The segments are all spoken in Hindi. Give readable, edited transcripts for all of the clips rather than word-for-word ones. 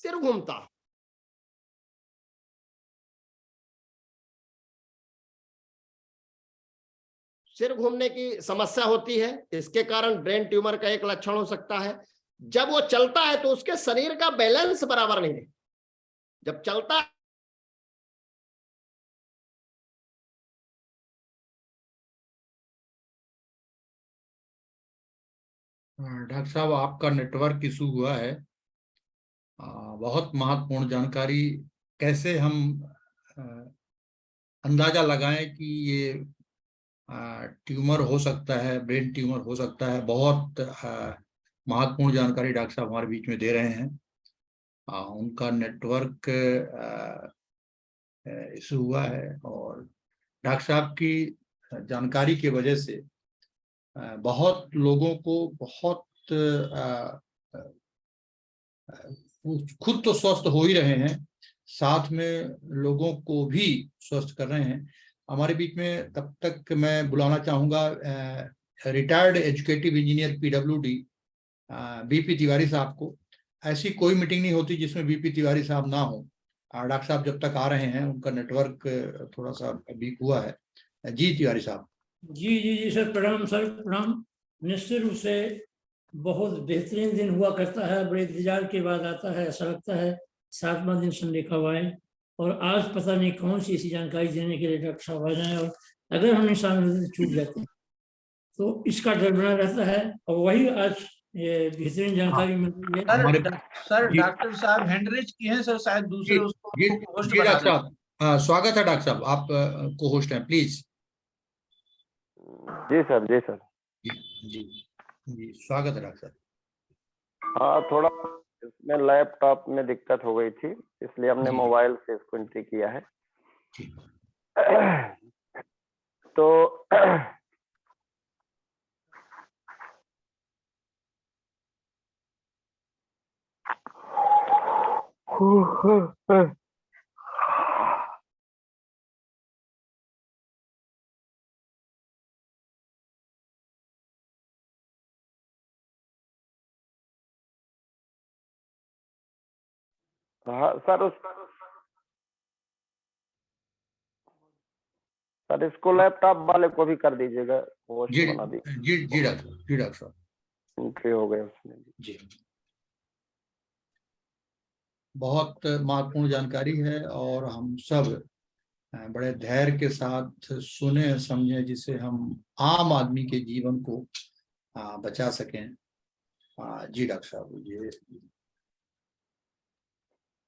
सिर घूमता है। सिर घूमने की समस्या होती है, इसके कारण ब्रेन ट्यूमर का एक लक्षण हो सकता है। जब वो चलता है तो उसके शरीर का बैलेंस बराबर नहीं है। जब चलता है डॉक्टर साहब, आपका नेटवर्क इशू हुआ है। बहुत महत्वपूर्ण जानकारी। कैसे हम आ, अंदाजा लगाएं कि ये ट्यूमर हो सकता है, ब्रेन ट्यूमर हो सकता है। बहुत महत्वपूर्ण जानकारी डॉक्टर साहब हमारे बीच में दे रहे हैं। उनका नेटवर्क इशू हुआ है और डॉक्टर साहब की जानकारी की वजह से बहुत लोगों को बहुत खुद तो स्वस्थ हो ही रहे हैं, साथ में लोगों को भी स्वस्थ कर रहे हैं। हमारे बीच में तब तक मैं बुलाना चाहूँगा retired educative engineer PWD BP Tiwari साहब को। ऐसी कोई मीटिंग नहीं होती जिसमें BP तिवारी साहब ना हो। डॉक्टर साहब जब तक आ रहे हैं, उनका नेटवर्क थोड़ा सा वीक हुआ है। जी तिवारी साहब। जी जी जी सर, प्रणाम सर, प्रणाम। निश्चित रूप से बहुत बेहतरीन दिन हुआ करता है, बड़े इंतजार के बाद आता है। ऐसा लगता है 7वां दिन संडे कब आए, और आज पता नहीं कौन सी ऐसी जानकारी देने के लिए डॉक्टर साहब आ जाए, और अगर हम शामिल चूक जाते हैं तो इसका डर बना रहता है। और वही आज ये बेहतरीन जानकारी मिल रही है। सर डॉक्टर साहब हैंडरेज की हैं सर, शायद दूसरे उसको होस्ट जी बना डॉक्टर साहब, स्वागत है डॉक्टर साहब, आप को होस्ट हैं, प्लीज। जी सर, जी सर। जी जी जी, स्वागत है डॉक्टर साहब। हाँ, थोड़ा इसमें लैपटॉप में दिक्कत हो गई थी, इसलिए हमने मोबाइल से इसको एंट्री किया है। तो हाँ सर, सर इसको लैपटॉप वाले को भी कर दीजिएगा, होस्ट बना दीजिए। जी डॉक्टर साहब, एंट्री हो गए उसमें। जी। बहुत महत्वपूर्ण जानकारी है और हम सब बड़े धैर्य के साथ सुने समझे, जिससे हम आम आदमी के जीवन को बचा सकें। जी डॉक्टर साहब, ये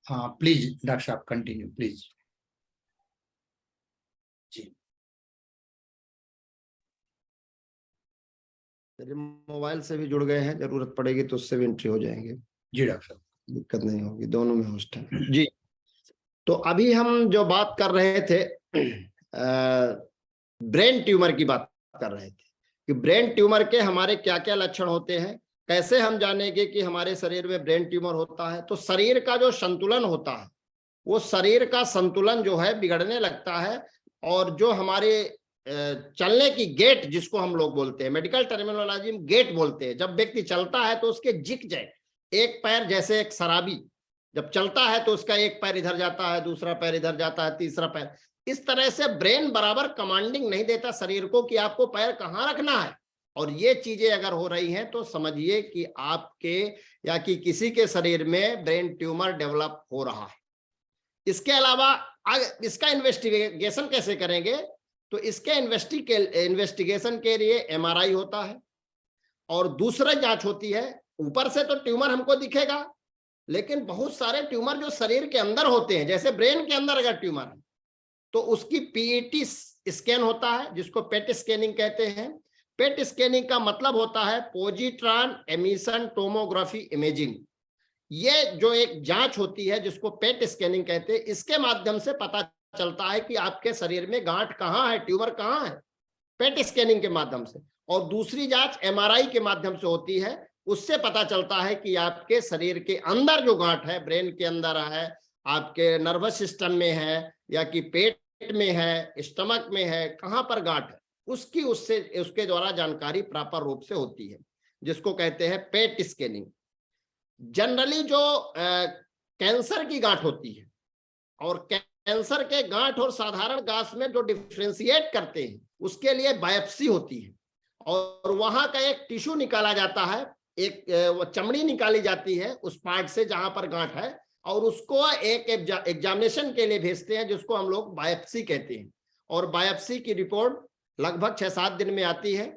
हाँ प्लीज डॉक्टर साहब कंटिन्यू प्लीज। जी मोबाइल से भी जुड़ गए हैं, जरूरत पड़ेगी तो उससे भी एंट्री हो जाएंगे। जी डॉक्टर साहब, दिक्कत नहीं होगी, दोनों में होस्ट है। जी, तो अभी हम जो बात कर रहे थे ब्रेन ट्यूमर की बात कर रहे थे कि ब्रेन ट्यूमर के हमारे क्या क्या लक्षण होते हैं, कैसे हम जानेंगे कि हमारे शरीर में ब्रेन ट्यूमर होता है। तो शरीर का जो संतुलन होता है, वो शरीर का संतुलन जो है बिगड़ने लगता है, और जो हमारे चलने की गेट जिसको हम लोग बोलते हैं, मेडिकल टर्मिनोलॉजी में गेट बोलते हैं, जब व्यक्ति चलता है तो उसके जिक जाए, एक पैर जैसे एक शराबी जब चलता है तो उसका एक पैर इधर जाता है, दूसरा पैर इधर जाता है, तीसरा पैर, इस तरह से ब्रेन बराबर कमांडिंग नहीं देता शरीर को कि आपको पैर कहाँ रखना है। और ये चीजें अगर हो रही हैं तो समझिए कि आपके या कि किसी के शरीर में ब्रेन ट्यूमर डेवलप हो रहा है। इसके अलावा इसका इन्वेस्टिगेशन कैसे करेंगे, तो इसके इन्वेस्टिगेशन के लिए MRI होता है और दूसरा जांच होती है। ऊपर से तो ट्यूमर हमको दिखेगा, लेकिन बहुत सारे ट्यूमर जो शरीर के अंदर होते हैं, जैसे ब्रेन के अंदर अगर ट्यूमर है तो उसकी PET स्कैन होता है, जिसको पेट स्कैनिंग कहते हैं। पेट स्कैनिंग का मतलब होता है पोजिट्रॉन एमिशन टोमोग्राफी इमेजिंग। ये जो एक जांच होती है जिसको पेट स्कैनिंग कहते हैं, इसके माध्यम से पता चलता है कि आपके शरीर में गांठ कहाँ है, ट्यूमर कहाँ है, पेट स्कैनिंग के माध्यम से। और दूसरी जांच MRI के माध्यम से होती है, उससे पता चलता है कि आपके शरीर के अंदर जो गांठ है, ब्रेन के अंदर है, आपके नर्वस सिस्टम में है, या कि पेट में है, स्टमक में है, कहां पर गांठ है, उसके द्वारा जानकारी प्रॉपर रूप से होती है, जिसको कहते हैं पेट स्कैनिंग। जनरली जो कैंसर की गांठ होती है, और कैंसर के गांठ और साधारण गांठ में जो डिफ्रेंशिएट करते हैं उसके लिए बायोप्सी होती है, और वहां का एक टिश्यू निकाला जाता है, एक चमड़ी निकाली जाती है उस पार्ट से जहां पर गांठ है, और उसको एक एग्जामिनेशन के लिए भेजते हैं जिसको हम लोग बायोप्सी कहते हैं। और बायोप्सी की रिपोर्ट लगभग 6-7 दिन में आती है,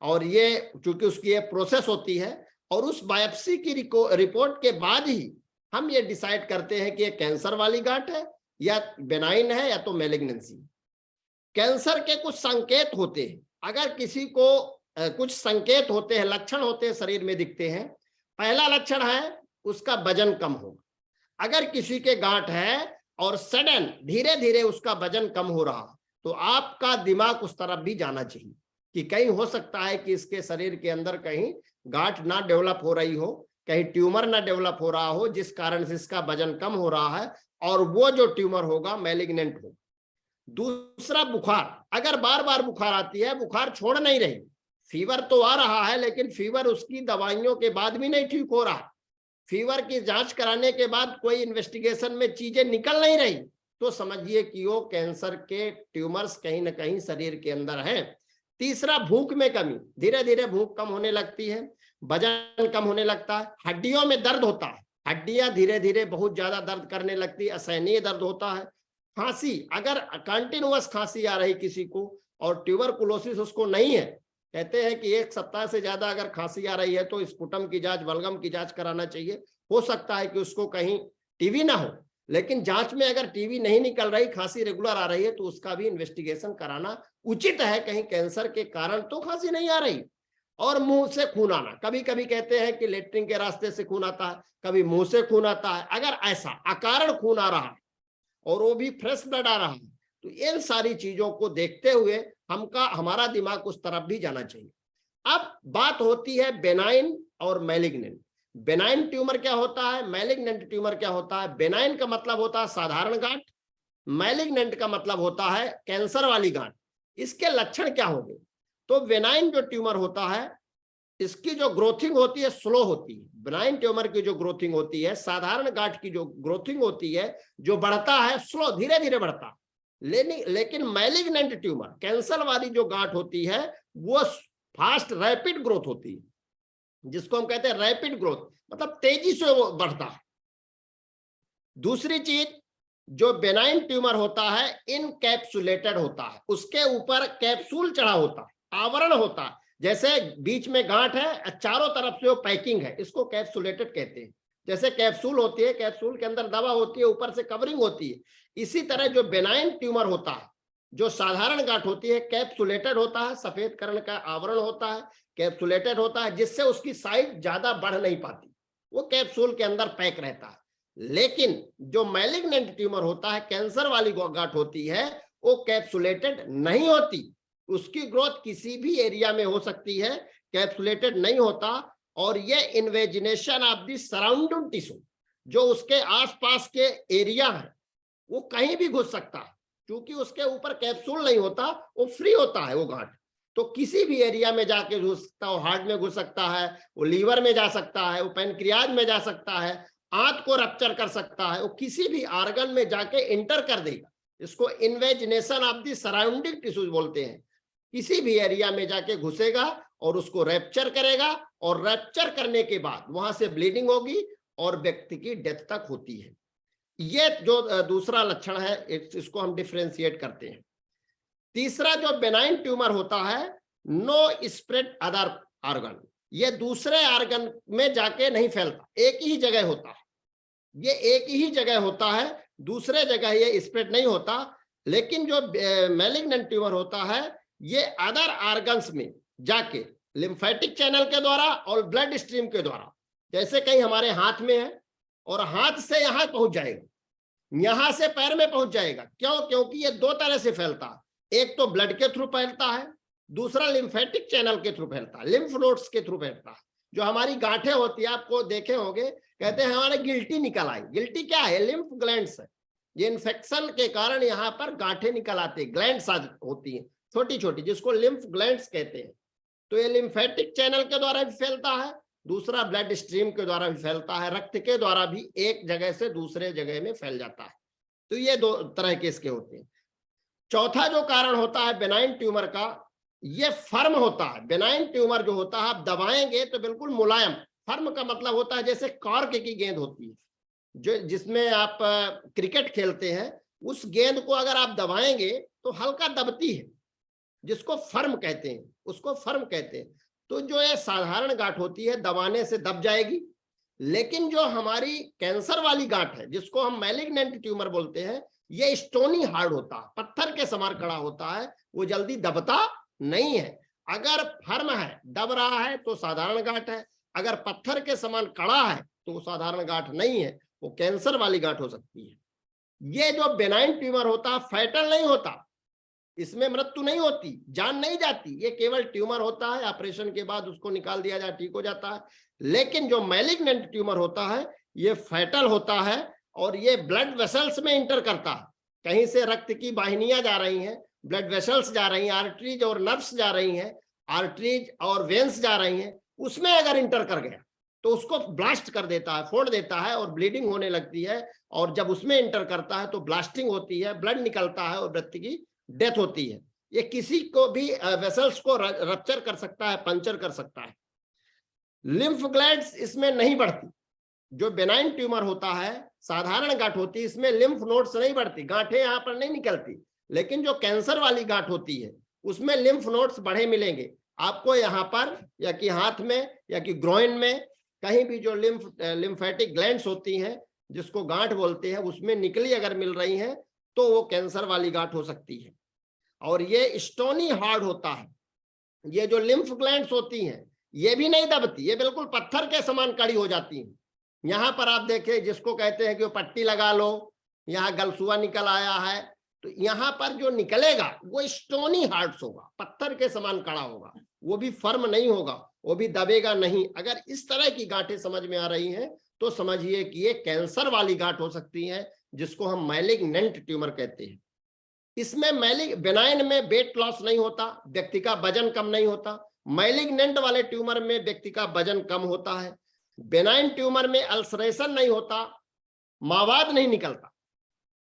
और ये चूंकि उसकी ये प्रोसेस होती है, और उस बायोप्सी की रिपोर्ट के बाद ही हम ये डिसाइड करते हैं कि ये कैंसर वाली गांठ है या बेनाइन है या तो मैलिग्नेंसी। कैंसर के कुछ संकेत होते हैं, अगर किसी को कुछ संकेत होते हैं, लक्षण होते हैं, शरीर में दिखते हैं। पहला लक्षण है उसका वजन कम होगा। अगर किसी के गांठ है और सडन धीरे धीरे उसका वजन कम हो रहा, तो आपका दिमाग उस तरफ भी जाना चाहिए कि कहीं हो सकता है कि इसके शरीर के अंदर कहीं गांठ ना डेवलप हो रही हो, कहीं ट्यूमर ना डेवलप हो रहा हो, जिस कारण से इसका वजन कम हो रहा है, और वो जो ट्यूमर होगा मैलिग्नेंट हो। दूसरा, बुखार, अगर बार बार बुखार आती है, बुखार छोड़ नहीं रही, फीवर तो आ रहा है लेकिन फीवर उसकी दवाइयों के बाद भी नहीं ठीक हो रहा, फीवर की जांच कराने के बाद कोई इन्वेस्टिगेशन में चीजें निकल नहीं रही, तो समझिए कि वो कैंसर के ट्यूमर्स कहीं ना कहीं शरीर के अंदर हैं। तीसरा, भूख में कमी, धीरे धीरे भूख कम होने लगती है, वजन कम होने लगता है, हड्डियों में दर्द होता है, हड्डियां धीरे धीरे बहुत ज्यादा दर्द करने लगती है, असहनीय दर्द होता है। खांसी, अगर कंटिन्यूअस खांसी आ रही किसी को और ट्यूबरकुलोसिस उसको नहीं है, कहते हैं कि 1 सप्ताह से ज्यादा अगर खांसी आ रही है तो स्पुटम की जांच, बलगम की जांच कराना चाहिए। हो सकता है कि उसको कहीं टीबी ना हो, लेकिन जांच में अगर टीबी नहीं निकल रही, खांसी रेगुलर आ रही है, तो उसका भी इन्वेस्टिगेशन कराना उचित है, कहीं कैंसर के कारण तो खांसी नहीं आ रही। और मुंह से खून आना, कभी कभी कहते हैं कि लेटरिन के रास्ते से खून आता है, कभी मुंह से खून आता है। अगर ऐसा अकारण खून आ रहा है और वो भी फ्रेश ब्लड आ रहा है, तो इन सारी चीजों को देखते हुए हमारा दिमाग उस तरफ भी जाना चाहिए। अब बात होती है बेनाइन और मैलिग्नेंट। बेनाइन ट्यूमर क्या होता है, मैलिग्नेंट ट्यूमर क्या होता है। बेनाइन का मतलब होता है साधारण गांठ, मैलिग्नेंट का मतलब होता है कैंसर वाली गांठ। इसके लक्षण क्या होंगे, तो बेनाइन जो ट्यूमर होता है इसकी जो ग्रोथिंग होती है स्लो होती है। बेनाइन ट्यूमर की जो ग्रोथिंग होती है, साधारण गांठ की जो ग्रोथिंग होती है, जो बढ़ता है स्लो, धीरे धीरे बढ़ता है। लेकिन मैलिग्नेंट ट्यूमर, कैंसर वाली जो गांठ होती है, वो फास्ट रैपिड ग्रोथ होती है, जिसको हम कहते हैं रैपिड ग्रोथ, मतलब तेजी से वो बढ़ता है। दूसरी चीज, जो बेनाइन ट्यूमर होता है इनकैप्सुलेटेड होता है, उसके ऊपर कैप्सूल चढ़ा होता है, आवरण होता है, जैसे बीच में गांठ है, चारों तरफ से वो पैकिंग है, इसको कैप्सुलेटेड कहते हैं। जैसे कैप्सूल होती है, कैप्सूल के अंदर दवा होती है, ऊपर से कवरिंग होती है, इसी तरह जो बेनाइन ट्यूमर होता है, जो साधारण गांठ होती है, कैप्सुलेटेड होता है, सफेद कर्ण का आवरण होता है, कैप्सुलेटेड होता है, जिससे उसकी साइज ज्यादा बढ़ नहीं पाती, वो कैप्सूल के अंदर पैक रहता है। लेकिन जो मैलिग्नेंट ट्यूमर होता है, कैंसर वाली गांठ होती है, वो कैप्सुलेटेड नहीं होती, उसकी ग्रोथ किसी भी एरिया में हो सकती है, कैप्सुलेटेड नहीं होता, और ये invagination of the surrounding tissue, जो उसके आसपास के एरिया है, वो कहीं भी घुस सकता है, क्योंकि उसके ऊपर कैप्सूल नहीं होता, वो फ्री होता है वो गांठ, तो किसी भी एरिया में जाके घुस सकता है, हार्ट में घुस सकता है, वो लीवर में जा सकता है, वो पैनक्रियाज में जा सकता है, आंत को रप्चर कर सकता है, वो किसी भी ऑर्गन में जाके इंटर कर देगा। इसको invagination of the surrounding tissues बोलते हैं। किसी भी एरिया में जाके घुसेगा और उसको रैप्चर करेगा, और रैप्चर करने के बाद वहां से ब्लीडिंग होगी और व्यक्ति की डेथ तक होती है। ये जो दूसरा लक्षण है, इसको हम डिफरेंशिएट करते हैं। तीसरा, जो बेनाइन ट्यूमर होता है, नो स्प्रेड अदर ऑर्गन, ये दूसरे ऑर्गन में जाके नहीं फैलता, एक ही जगह होता है, ये एक ही जगह होता है, दूसरे जगह ये स्प्रेड नहीं होता। लेकिन जो मैलिग्नेंट ट्यूमर होता है, ये अदर ऑर्गन्स में जाके लिम्फेटिक चैनल के द्वारा और ब्लड स्ट्रीम के द्वारा, जैसे कहीं हमारे हाथ में है और हाथ से यहां पहुंच जाएगा, यहां से पैर में पहुंच जाएगा। क्यों? क्योंकि ये दो तरह से फैलता है, एक तो ब्लड के थ्रू फैलता है, दूसरा लिम्फेटिक चैनल के थ्रू फैलता है, लिम्फ नोड्स के थ्रू फैलता है। जो हमारी गांठें होती है, आपको देखे होंगे, कहते हैं हमारे गिल्टी निकल आई। गिल्टी क्या है? लिम्फ ग्लैंड्स है। ये इन्फेक्शन के कारण यहाँ पर गांठें निकल आती है, ग्लैंड्स होती हैं छोटी छोटी, जिसको लिम्फ ग्लैंड्स कहते हैं। तो ये लिम्फेटिक चैनल के द्वारा भी फैलता है दूसरा ब्लड स्ट्रीम के द्वारा भी फैलता है, रक्त के द्वारा भी एक जगह से दूसरे जगह में फैल जाता है। तो ये दो तरह के इसके होते हैं। चौथा जो कारण होता है बेनाइन ट्यूमर का, ये फर्म होता है। बेनाइन ट्यूमर जो होता है आप दबाएंगे तो बिल्कुल मुलायम, फर्म का मतलब होता है जैसे कॉर्क की गेंद होती है जो जिसमें आप क्रिकेट खेलते हैं, उस गेंद को अगर आप दबाएंगे तो हल्का दबती है, जिसको फर्म कहते हैं, उसको फर्म कहते हैं। तो जो ये साधारण गांठ होती है दबाने से दब जाएगी, लेकिन जो हमारी कैंसर वाली गांठ है जिसको हम मैलिग्नेंट ट्यूमर बोलते हैं, ये स्टोनी हार्ड होता है, पत्थर के समान कड़ा होता है, वो जल्दी दबता नहीं है। अगर फर्म है, दब रहा है, तो साधारण गांठ है, अगर पत्थर के समान कड़ा है तो वो साधारण गांठ नहीं है, वो कैंसर वाली गांठ हो सकती है। ये जो बेनाइन ट्यूमर होता है फैटल नहीं होता, इसमें मृत्यु नहीं होती, जान नहीं जाती, ये केवल ट्यूमर होता है, ऑपरेशन के बाद उसको निकाल दिया जाए, ठीक हो जाता है। लेकिन जो मैलिग्नेंट ट्यूमर होता है ये फैटल होता है और ये ब्लड वेसल्स में इंटर करता है। कहीं से रक्त की वाहिनियां जा रही हैं, ब्लड वेसल्स जा रही हैं, आर्टरीज और नर्व्स जा रही हैं, आर्टरीज और वेन्स जा रही हैं, उसमें अगर इंटर कर गया तो उसको ब्लास्ट कर देता है, फोड़ देता है और ब्लीडिंग होने लगती है। और जब उसमें इंटर करता है तो ब्लास्टिंग होती है, ब्लड निकलता है और व्यक्ति की डेथ होती है। ये किसी को भी वेसल्स को रप्चर कर सकता है, पंचर कर सकता है। लिम्फ ग्लैंड्स इसमें नहीं बढ़ती। जो बेनाइन ट्यूमर होता है, साधारण गांठ होती है, इसमें लिम्फ नोड्स नहीं बढ़ती, गांठें यहाँ पर नहीं निकलती। लेकिन जो कैंसर वाली गांठ होती है उसमें लिम्फ नोड्स बढ़े मिलेंगे आपको, यहाँ पर या कि हाथ में या कि ग्रोइन में, कहीं भी जो लिम्फेटिक ग्लैंड्स होती हैं जिसको गांठ बोलते हैं, उसमें निकली अगर मिल रही हैं तो वो कैंसर वाली गांठ हो सकती है। और ये स्टोनी हार्ड होता है। ये जो लिम्फ ग्लैंड्स होती हैं ये भी नहीं दबती, ये बिल्कुल पत्थर के समान कड़ी हो जाती हैं। यहाँ पर आप देखें, जिसको कहते हैं कि वो पट्टी लगा लो, यहाँ गलसुआ निकल आया है, तो यहाँ पर जो निकलेगा वो स्टोनी हार्ड्स होगा, पत्थर के समान कड़ा होगा, वो भी फर्म नहीं होगा, वो भी दबेगा नहीं। अगर इस तरह की गांठें समझ में आ रही हैं तो समझिए कि ये कैंसर वाली गांठ हो सकती है, जिसको हम मैलिग्नेंट ट्यूमर कहते हैं। इसमें बेनाइन में वेट लॉस नहीं होता, व्यक्ति का वजन कम नहीं होता। मैलिग्नेंट वाले ट्यूमर में व्यक्ति का वजन कम होता है। बेनाइन ट्यूमर में अल्सरेशन नहीं होता, मावाद नहीं निकलता।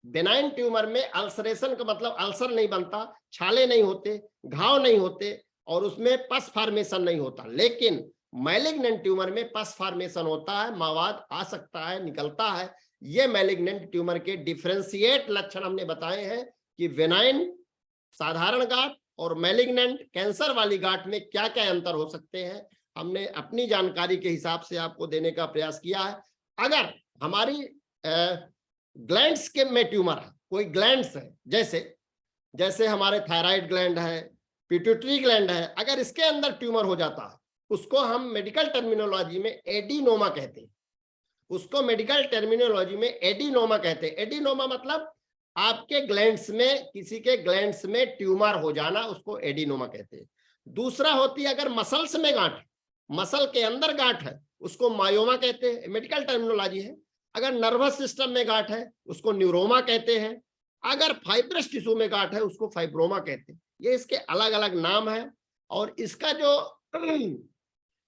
बेनाइन ट्यूमर में अल्सरेशन का मतलब अल्सर नहीं बनता, छाले नहीं होते, घाव नहीं होते और उसमें पस फॉर्मेशन नहीं होता। लेकिन मैलिग्नेंट ट्यूमर में पस फॉर्मेशन होता है, मावाद आ सकता है, निकलता है। ये मैलिग्नेंट ट्यूमर के डिफरेंशिएट लक्षण हमने बताए हैं कि बेनाइन साधारण गांठ और मैलिग्नेंट कैंसर वाली गांठ में क्या क्या अंतर हो सकते हैं, हमने अपनी जानकारी के हिसाब से आपको देने का प्रयास किया है। अगर हमारी ग्लैंड्स के में ट्यूमर है, कोई ग्लैंड्स है, जैसे हमारे थायराइड ग्लैंड है, पिट्यूटरी ग्लैंड है, अगर इसके अंदर ट्यूमर हो जाता है उसको हम मेडिकल टर्मिनोलॉजी में एडिनोमा कहते हैं। उसको मेडिकल टर्मिनोलॉजी में एडिनोमा कहते हैं। एडिनोमा मतलब आपके ग्लैंड्स में, किसी के ग्लैंड्स में ट्यूमर हो जाना, उसको एडिनोमा कहते हैं। दूसरा होती है अगर मसल्स में गांठ, मसल के अंदर गांठ है, उसको मायोमा कहते हैं, मेडिकल टर्मिनोलॉजी है। अगर नर्वस सिस्टम में गांठ है उसको न्यूरोमा कहते हैं। अगर फाइब्रस टिश्यू में गांठ है उसको फाइब्रोमा कहते हैं। ये इसके अलग अलग नाम है। और इसका जो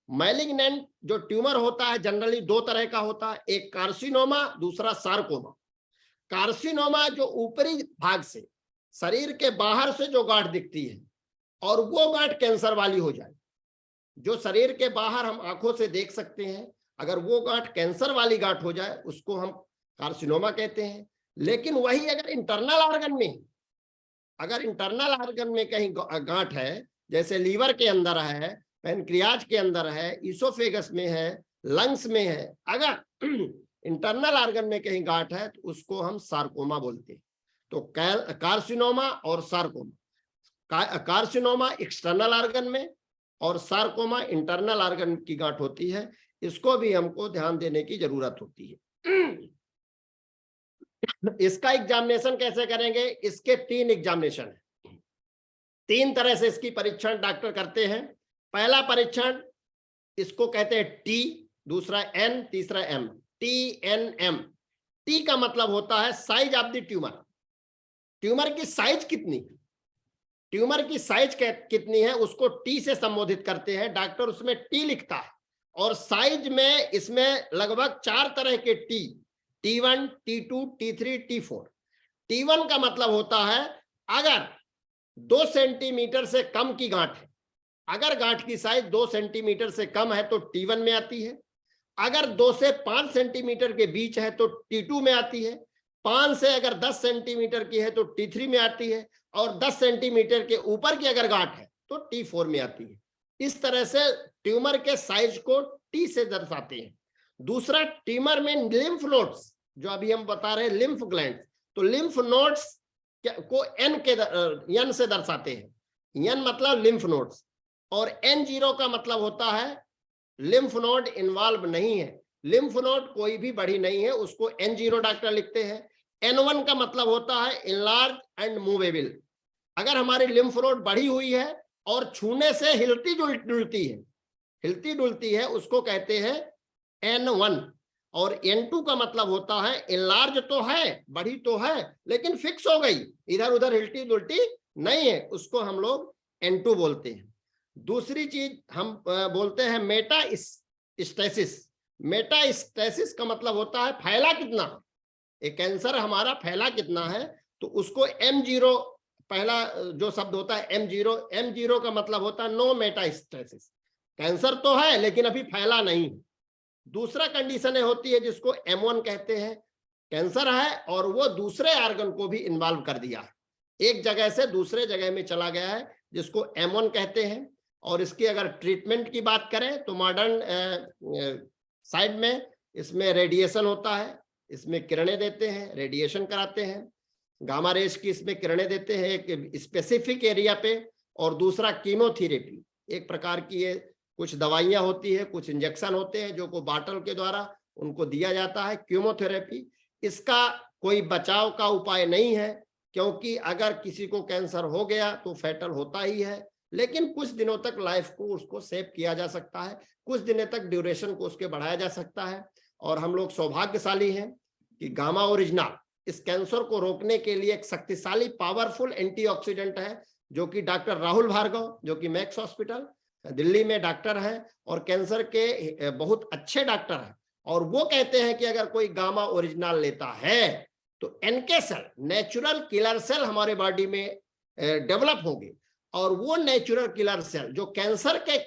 मैलिग्नेंट जो ट्यूमर होता है जनरली दो तरह का होता है, एक कार्सिनोमा, दूसरा सार्कोमा। कार्सिनोमा जो ऊपरी भाग से, शरीर के बाहर से जो गांठ दिखती है और वो गांठ कैंसर वाली हो जाए, जो शरीर के बाहर हम आंखों से देख सकते हैं, अगर वो गांठ कैंसर वाली गांठ हो जाए उसको हम कार्सिनोमा कहते हैं। लेकिन वही अगर इंटरनल ऑर्गन में, अगर इंटरनल ऑर्गन में कहीं गांठ है, जैसे लीवर के अंदर है, पैनक्रियाज के अंदर है, इसोफेगस में है, लंग्स में है, अगर इंटरनल ऑर्गन में कहीं गांठ है तो उसको हम सार्कोमा बोलते हैं। तो कार्सिनोमा और सार्कोमा, कार्सिनोमा एक्सटर्नल ऑर्गन में और सार्कोमा इंटरनल ऑर्गन की गांठ होती है। इसको भी हमको ध्यान देने की जरूरत होती है। इसका एग्जामिनेशन कैसे करेंगे? इसके 3 एग्जामिनेशन है। 3 तरह से इसकी परीक्षण डॉक्टर करते हैं। पहला परीक्षण इसको कहते हैं टी, दूसरा एन, तीसरा एम। TNM। टी का मतलब होता है size of the tumour, tumour की साइज कितनी है, ट्यूमर की साइज कितनी है उसको टी से संबोधित करते हैं। डॉक्टर उसमें टी लिखता है और साइज में इसमें लगभग 4 तरह के T1, T2, T3, T4। T1 का मतलब होता है अगर 2 सेंटीमीटर से कम की गांठ है, अगर गांठ की साइज 2 सेंटीमीटर से कम है तो T1 में आती है। अगर 2 से 5 सेंटीमीटर के बीच है तो T2 में आती है। 5 से अगर 10 सेंटीमीटर की है तो T3 में आती है, और 10 सेंटीमीटर के ऊपर की अगर गांठ है तो T4 में आती है। इस तरह से ट्यूमर के साइज को T से दर्शाते हैं। दूसरा, ट्यूमर में लिम्फ नोड्स, जो अभी हम बता रहे हैं लिम्फ ग्लैंड, तो लिम्फ नोड्स को N से दर्शाते हैं। N मतलब लिम्फ नोड्स, और N0 का मतलब होता है लिम्फ नोड इन्वॉल्व नहीं है, लिम्फ नोड कोई भी बड़ी नहीं है, उसको N0 डॉक्टर लिखते हैं। N1 का मतलब होता है इनलार्ज एंड मूवेबल, अगर हमारी लिम्फ नोड बढ़ी हुई है और छूने से हिलती डुलती है, उसको कहते हैं N1। और N2 का मतलब होता है इनलार्ज तो है, बढ़ी तो है, लेकिन फिक्स हो गई, इधर उधर हिलती डुलती नहीं है, उसको हम लोग N2 बोलते हैं। दूसरी चीज हम बोलते हैं मेटास्टेसिस। मेटास्टेसिस का मतलब होता है फैला कितना, एक कैंसर हमारा फैला कितना है, तो उसको M0, पहला जो शब्द होता है M0 का मतलब होता है नो मेटास्टेसिस, कैंसर तो है लेकिन अभी फैला नहीं। दूसरा कंडीशन होती है जिसको M1 कहते हैं, कैंसर है और वो दूसरे ऑर्गन को भी इन्वॉल्व कर दिया है, एक जगह से दूसरे जगह में चला गया है, जिसको M1 कहते हैं। और इसकी अगर ट्रीटमेंट की बात करें तो मॉडर्न साइड में इसमें रेडिएशन होता है, इसमें किरणें देते हैं, रेडिएशन कराते हैं, गामा रेज की इसमें किरणें देते हैं एक स्पेसिफिक एरिया पे, और दूसरा कीमोथेरेपी, एक प्रकार की ये कुछ दवाइयां होती है, कुछ इंजेक्शन होते हैं जो को बाटल के द्वारा उनको दिया जाता है, कीमोथेरेपी। इसका कोई बचाव का उपाय नहीं है, क्योंकि अगर किसी को कैंसर हो गया तो फैटल होता ही है, लेकिन कुछ दिनों तक लाइफ को उसको सेव किया जा सकता है, कुछ दिनों तक ड्यूरेशन को उसके बढ़ाया जा सकता है। और हम लोग सौभाग्यशाली हैं कि गामा ओरिजिनल इस कैंसर को रोकने के लिए एक शक्तिशाली पावरफुल एंटीऑक्सीडेंट है, जो कि डॉक्टर राहुल भार्गव, जो कि मैक्स हॉस्पिटल दिल्ली में डॉक्टर है और कैंसर के बहुत अच्छे डॉक्टर हैं, और वो कहते हैं कि अगर कोई गामा ओरिजिनल लेता है तो NK cell, natural killer cell हमारे बॉडी में डेवलप होंगे, और वो नेचुरल किलर सेल जो कैंसर के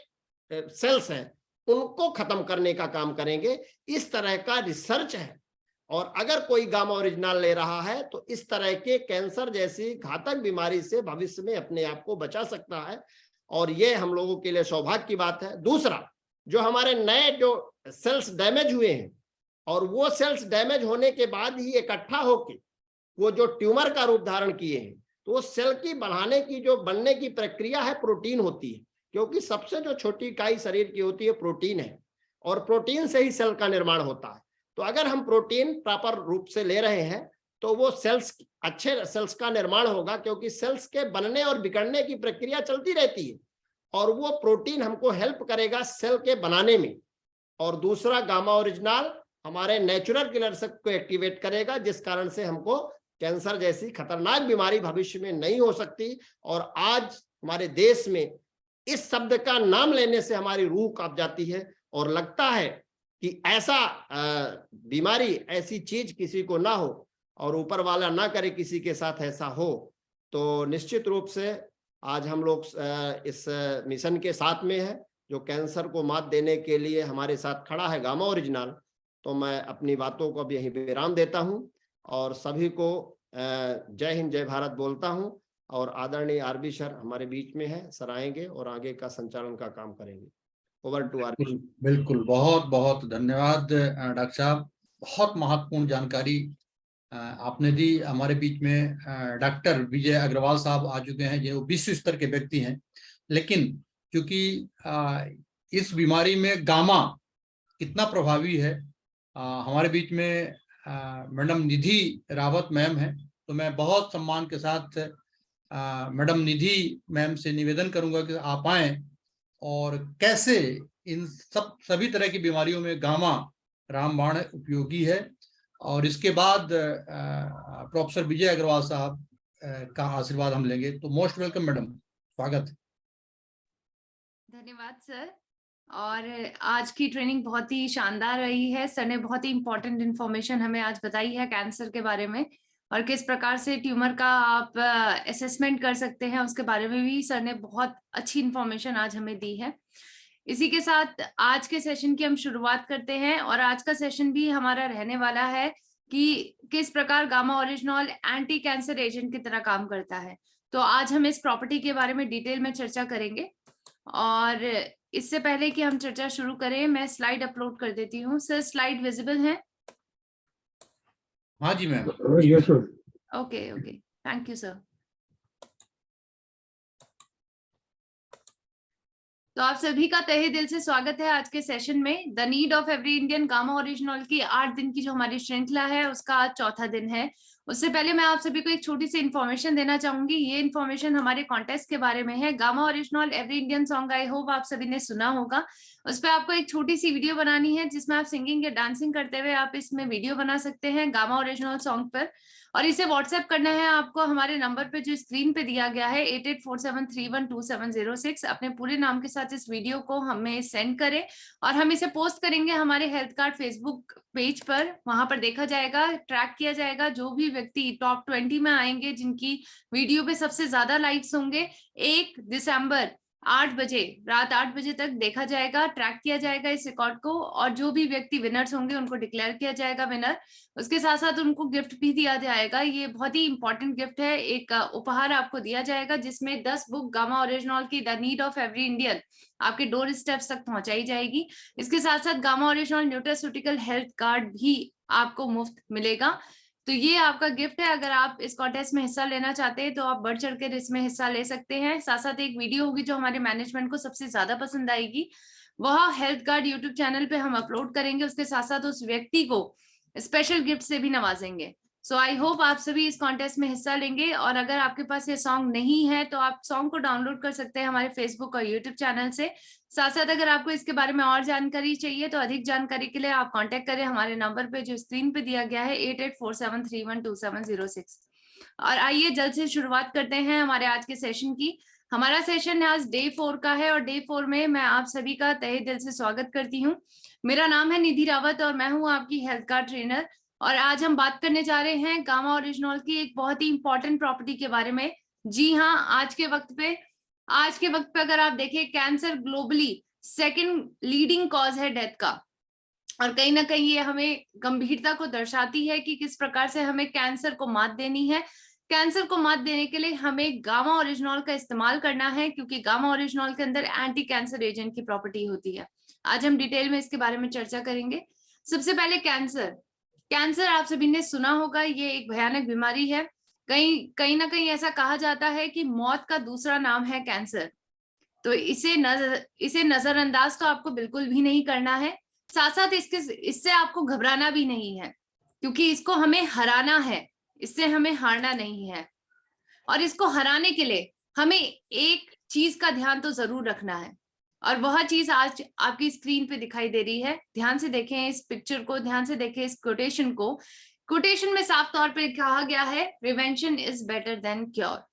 सेल्स हैं उनको खत्म करने का काम करेंगे। इस तरह का रिसर्च है, और अगर कोई गामा ओरिजिनल ले रहा है तो इस तरह के कैंसर जैसी घातक बीमारी से भविष्य में अपने आप को बचा सकता है, और ये हम लोगों के लिए सौभाग्य की बात है। दूसरा, जो हमारे नए जो सेल्स डैमेज हुए हैं, और वो सेल्स डैमेज होने के बाद ही इकट्ठा होके वो जो ट्यूमर का रूप धारण किए हैं, तो वो सेल की बढ़ाने की जो बनने की प्रक्रिया है प्रोटीन होती है, क्योंकि सबसे जो छोटी इकाई शरीर की होती है प्रोटीन है, और प्रोटीन से ही सेल का निर्माण होता है। तो अगर हम प्रोटीन प्रॉपर रूप से ले रहे हैं तो वो सेल्स, अच्छे सेल्स का निर्माण होगा, क्योंकि सेल्स के बनने और बिगड़ने की प्रक्रिया चलती रहती है, और वो प्रोटीन हमको हेल्प करेगा सेल के बनाने में। और दूसरा, गामा ओरिजिनल हमारे नेचुरल किलर सेल को एक्टिवेट करेगा, जिस कारण से हमको कैंसर जैसी खतरनाक बीमारी भविष्य में नहीं हो सकती। और आज हमारे देश में इस शब्द का नाम लेने से हमारी रूह कांप जाती है, और लगता है कि ऐसा बीमारी, ऐसी चीज किसी को ना हो, और ऊपर वाला ना करे किसी के साथ ऐसा हो। तो निश्चित रूप से आज हम लोग इस मिशन के साथ में है, जो कैंसर को मात देने के लिए हमारे साथ खड़ा है गामा ओरिजिनल। तो मैं अपनी बातों को अब यहीं विराम देता हूं, और सभी को जय हिंद जय भारत बोलता हूं। और आदरणीय आरबी सर हमारे बीच में है, सर आएंगे और आगे का संचालन का काम करेंगे। Over to RB. बिल्कुल, बहुत बहुत धन्यवाद डॉक्टर साहब, बहुत महत्वपूर्ण जानकारी आपने दी। हमारे बीच में डॉक्टर विजय अग्रवाल साहब आ चुके हैं, जो विश्व स्तर के व्यक्ति हैं, लेकिन क्योंकि इस बीमारी में गामा कितना प्रभावी है, हमारे बीच में मैडम निधि रावत मैम है, तो मैं बहुत सम्मान के साथ मैडम निधि मैम से निवेदन करूंगा कि आप आए और कैसे इन सभी तरह की बीमारियों में गामा रामबाण उपयोगी है। और इसके बाद प्रोफेसर विजय अग्रवाल साहब का आशीर्वाद हम लेंगे। तो मोस्ट वेलकम मैडम, स्वागत है। धन्यवाद सर। और आज की ट्रेनिंग बहुत ही शानदार रही है। सर ने बहुत ही इंपॉर्टेंट इंफॉर्मेशन हमें आज बताई है कैंसर के बारे में, और किस प्रकार से ट्यूमर का आप असेसमेंट कर सकते हैं उसके बारे में भी सर ने बहुत अच्छी इंफॉर्मेशन आज हमें दी है। इसी के साथ आज के सेशन की हम शुरुआत करते हैं, और आज का सेशन भी हमारा रहने वाला है कि किस प्रकार gamma oryzanol anti cancer agent की तरह काम करता है। तो आज हम इस प्रॉपर्टी के बारे में डिटेल में चर्चा करेंगे। और इससे पहले कि हम चर्चा शुरू करें, मैं स्लाइड अपलोड कर देती हूँ। सर, स्लाइड विजिबल है? हाँ जी ma'am. Okay okay, thank you sir. तो आप सभी का तहे दिल से स्वागत है आज के सेशन में। The need of every Indian gamma oryzanol की 8 दिन की जो हमारी श्रृंखला है उसका आज चौथा दिन है। उससे पहले मैं आप सभी को एक छोटी सी इन्फॉर्मेशन देना चाहूंगी। ये इन्फॉर्मेशन हमारे कॉन्टेस्ट के बारे में है। Gamma oryzanol every Indian song, I hope आप सभी ने सुना होगा। उस पर आपको एक छोटी सी वीडियो बनानी है जिसमें आप सिंगिंग या डांसिंग करते हुए आप इसमें वीडियो बना सकते हैं गामा ओरिजिनॉल सॉन्ग पर, और इसे व्हाट्सएप करना है आपको हमारे नंबर पे जो स्क्रीन पे दिया गया है 8847312706। अपने पूरे नाम के साथ इस वीडियो को हमें सेंड करें और हम इसे पोस्ट करेंगे हमारे हेल्थ कार्ड फेसबुक पेज पर। वहां पर देखा जाएगा, ट्रैक किया जाएगा। जो भी व्यक्ति टॉप 20 में आएंगे जिनकी वीडियो पे सबसे ज्यादा लाइक्स होंगे, 1 दिसंबर 8 बजे, रात 8 बजे तक देखा जाएगा, ट्रैक किया जाएगा इस रिकॉर्ड को, और जो भी व्यक्ति विनर्स होंगे उनको डिक्लेयर किया जाएगा विनर। उसके साथ साथ उनको गिफ्ट भी दिया जाएगा। ये बहुत ही इंपॉर्टेंट गिफ्ट है। एक उपहार आपको दिया जाएगा जिसमें 10 बुक गामा ओरिजिनॉल की the need of every Indian आपके डोर स्टेप्स तक पहुंचाई जाएगी। इसके साथ साथ gamma oryzanol nutraceutical health card भी आपको मुफ्त मिलेगा। तो ये आपका गिफ्ट है। अगर आप इस कॉन्टेस्ट में हिस्सा लेना चाहते हैं तो आप बढ़ चढ़कर इसमें हिस्सा ले सकते हैं। साथ साथ एक वीडियो होगी जो हमारे मैनेजमेंट को सबसे ज्यादा पसंद आएगी, वह हेल्थ कार्ड यूट्यूब चैनल पे हम अपलोड करेंगे। उसके साथ साथ उस व्यक्ति को स्पेशल गिफ्ट से भी नवाजेंगे। सो आई होप आप सभी इस कॉन्टेस्ट में हिस्सा लेंगे। और अगर आपके पास ये सॉन्ग नहीं है तो आप सॉन्ग को डाउनलोड कर सकते हैं हमारे फेसबुक और यूट्यूब चैनल से। साथ साथ अगर आपको इसके बारे में और जानकारी चाहिए तो अधिक जानकारी के लिए आप कांटेक्ट करें हमारे नंबर पे जो स्क्रीन पे दिया गया है 8847312706। और आइए जल्द से शुरुआत करते हैं हमारे आज के सेशन की। हमारा सेशन आज डे 4 का है, और डे 4 में मैं आप सभी का तहे दिल से स्वागत करती हूँ। मेरा नाम है निधि रावत और मैं हूँ आपकी हेल्थ कार्ड ट्रेनर। और आज हम बात करने जा रहे हैं गामा ओरिजिनॉल की एक बहुत ही इंपॉर्टेंट प्रॉपर्टी के बारे में। जी हाँ, आज के वक्त पे अगर आप देखें, cancer globally second leading cause है डेथ का। और कहीं ना कहीं ये हमें गंभीरता को दर्शाती है कि किस प्रकार से हमें कैंसर को मात देनी है। कैंसर को मात देने के लिए हमें गामा ओरिजिनॉल का इस्तेमाल करना है, क्योंकि गामा ओरिजिनॉल के अंदर एंटी कैंसर एजेंट की प्रॉपर्टी होती है। आज हम डिटेल में इसके बारे में चर्चा करेंगे। सबसे पहले कैंसर आप सभी ने सुना होगा, ये एक भयानक बीमारी है। कहीं ना कहीं ऐसा कहा जाता है कि मौत का दूसरा नाम है कैंसर। तो इसे नजरअंदाज तो आपको बिल्कुल भी नहीं करना है। साथ साथ इससे आपको घबराना भी नहीं है, क्योंकि इसको हमें हराना है, इससे हमें हारना नहीं है। और इसको हराने के लिए हमें एक चीज का ध्यान तो जरूर रखना है, और वह चीज आज आपकी स्क्रीन पे दिखाई दे रही है। ध्यान से देखें इस पिक्चर को, ध्यान से देखें इस कोटेशन को। कोटेशन में साफ तौर पे कहा गया है, prevention is better than cure,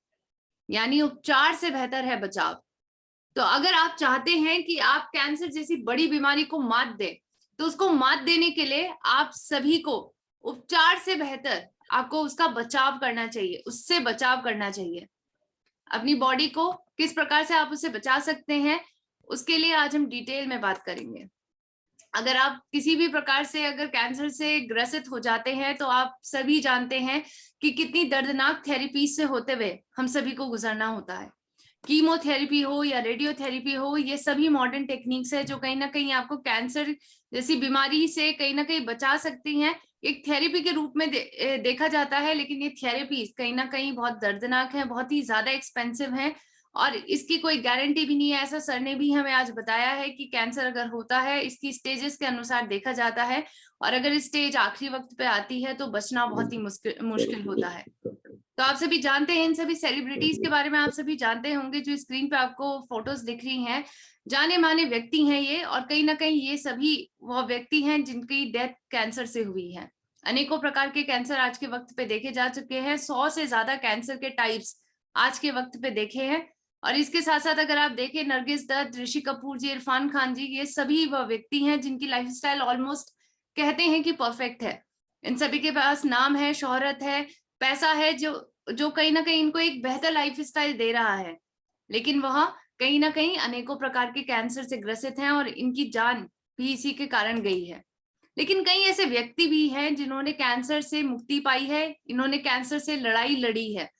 यानी उपचार से बेहतर है बचाव। तो अगर आप चाहते हैं कि आप कैंसर जैसी बड़ी बीमारी को मात दें, तो उसको मात देने के लिए आप सभी को उपचार से बेहतर आपको उसका बचाव करना चाहिए, उससे बचाव करना चाहिए। अपनी बॉडी को किस प्रकार से आप उससे बचा सकते हैं, उसके लिए आज हम डिटेल में बात करेंगे। अगर आप किसी भी प्रकार से अगर कैंसर से ग्रसित हो जाते हैं तो आप सभी जानते हैं कि कितनी दर्दनाक थेरेपी से होते हुए हम सभी को गुजरना होता है। कीमोथेरेपी हो या रेडियोथेरेपी हो, ये सभी मॉडर्न टेक्निक्स है जो कहीं ना कहीं आपको कैंसर जैसी बीमारी से कहीं ना कहीं बचा सकती हैं। एक थेरेपी के रूप में देखा जाता है, लेकिन ये थेरेपी कहीं ना कहीं बहुत दर्दनाक है, बहुत ही ज्यादा एक्सपेंसिव है, और इसकी कोई गारंटी भी नहीं है। ऐसा सर ने भी हमें आज बताया है कि कैंसर अगर होता है इसकी स्टेजेस के अनुसार देखा जाता है, और अगर स्टेज आखिरी वक्त पे आती है तो बचना बहुत ही मुश्किल होता है। तो आप सभी जानते हैं, इन सभी सेलिब्रिटीज के बारे में आप सभी जानते होंगे। जो स्क्रीन पे आपको फोटोज दिख रही हैं, जाने माने व्यक्ति हैं ये, और कहीं ना कहीं ये सभी वो व्यक्ति हैं जिनकी डेथ कैंसर से हुई है। अनेकों प्रकार के कैंसर आज के वक्त पे देखे जा चुके हैं। 100 से ज्यादा कैंसर के टाइप्स आज के वक्त पे देखे हैं। और इसके साथ साथ अगर आप देखें नरगिस दत्त, ऋषि कपूर जी, इरफान खान जी, ये सभी वह व्यक्ति हैं जिनकी लाइफस्टाइल ऑलमोस्ट कहते हैं कि परफेक्ट है। इन सभी के पास नाम है, शोहरत है, पैसा है, जो कहीं ना कहीं इनको एक बेहतर लाइफस्टाइल दे रहा है, लेकिन वह कहीं ना कहीं अनेकों प्रकार के कैंसर से ग्रसित हैं और इनकी जान भी इसी के कारण गई है। लेकिन कई ऐसे व्यक्ति भी हैं जिन्होंने कैंसर से मुक्ति पाई है, इन्होंने कैंसर से लड़ाई लड़ी है,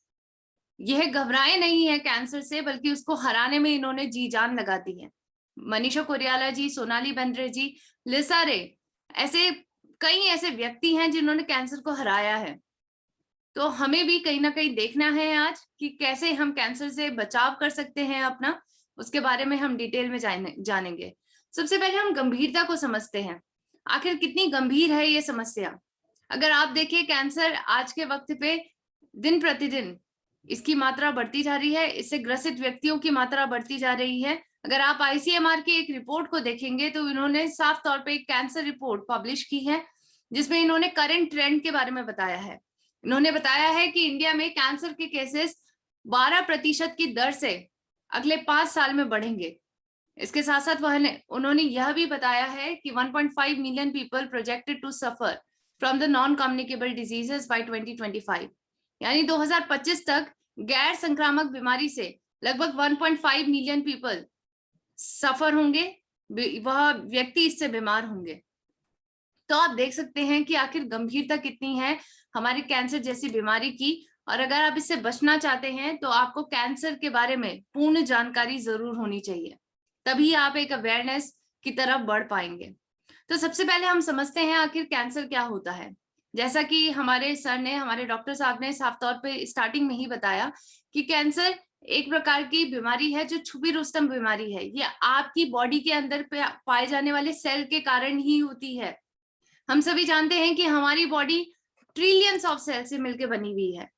यह घबराए नहीं है कैंसर से, बल्कि उसको हराने में इन्होंने जी जान लगा दी है। मनीषा कोइराला जी, सोनाली बेंद्रे जी, लिसा रे, ऐसे कई ऐसे व्यक्ति हैं जिन्होंने कैंसर को हराया है। तो हमें भी कहीं ना कहीं देखना है आज कि कैसे हम कैंसर से बचाव कर सकते हैं अपना, उसके बारे में हम डिटेल में जानेंगे। सबसे पहले हम गंभीरता को समझते हैं, आखिर कितनी गंभीर है ये समस्या। अगर आप देखिए कैंसर आज के वक्त पे दिन प्रतिदिन इसकी मात्रा बढ़ती जा रही है, इससे ग्रसित व्यक्तियों की मात्रा बढ़ती जा रही है। अगर आप ICMR की एक रिपोर्ट को देखेंगे तो इन्होंने साफ तौर पे एक कैंसर रिपोर्ट पब्लिश की है, जिसमें इन्होंने करंट ट्रेंड के बारे में बताया है। इन्होंने बताया है कि इंडिया में कैंसर के केसेस 12% की दर से अगले 5 साल में बढ़ेंगे। इसके साथ साथ उन्होंने यह भी बताया है कि 1.5 million people projected to suffer from the non communicable diseases by 2025, यानी 2025 तक गैर संक्रामक बीमारी से लगभग 1.5 मिलियन पीपल सफर होंगे, वह व्यक्ति इससे बीमार होंगे। तो आप देख सकते हैं कि आखिर गंभीरता कितनी है हमारे कैंसर जैसी बीमारी की, और अगर आप इससे बचना चाहते हैं तो आपको कैंसर के बारे में पूर्ण जानकारी जरूर होनी चाहिए, तभी आप एक अवेयरनेस की तरफ बढ़ पाएंगे। तो सबसे पहले हम समझते हैं आखिर कैंसर क्या होता है। जैसा कि हमारे सर ने, हमारे डॉक्टर साहब ने साफ तौर पे स्टार्टिंग में ही बताया कि कैंसर एक प्रकार की बीमारी है जो छुपी रुस्तम बीमारी है। ये आपकी बॉडी के अंदर पाए जाने वाले सेल के कारण ही होती है। हम सभी जानते हैं कि हमारी बॉडी ट्रिलियंस ऑफ सेल से मिलकर बनी हुई है।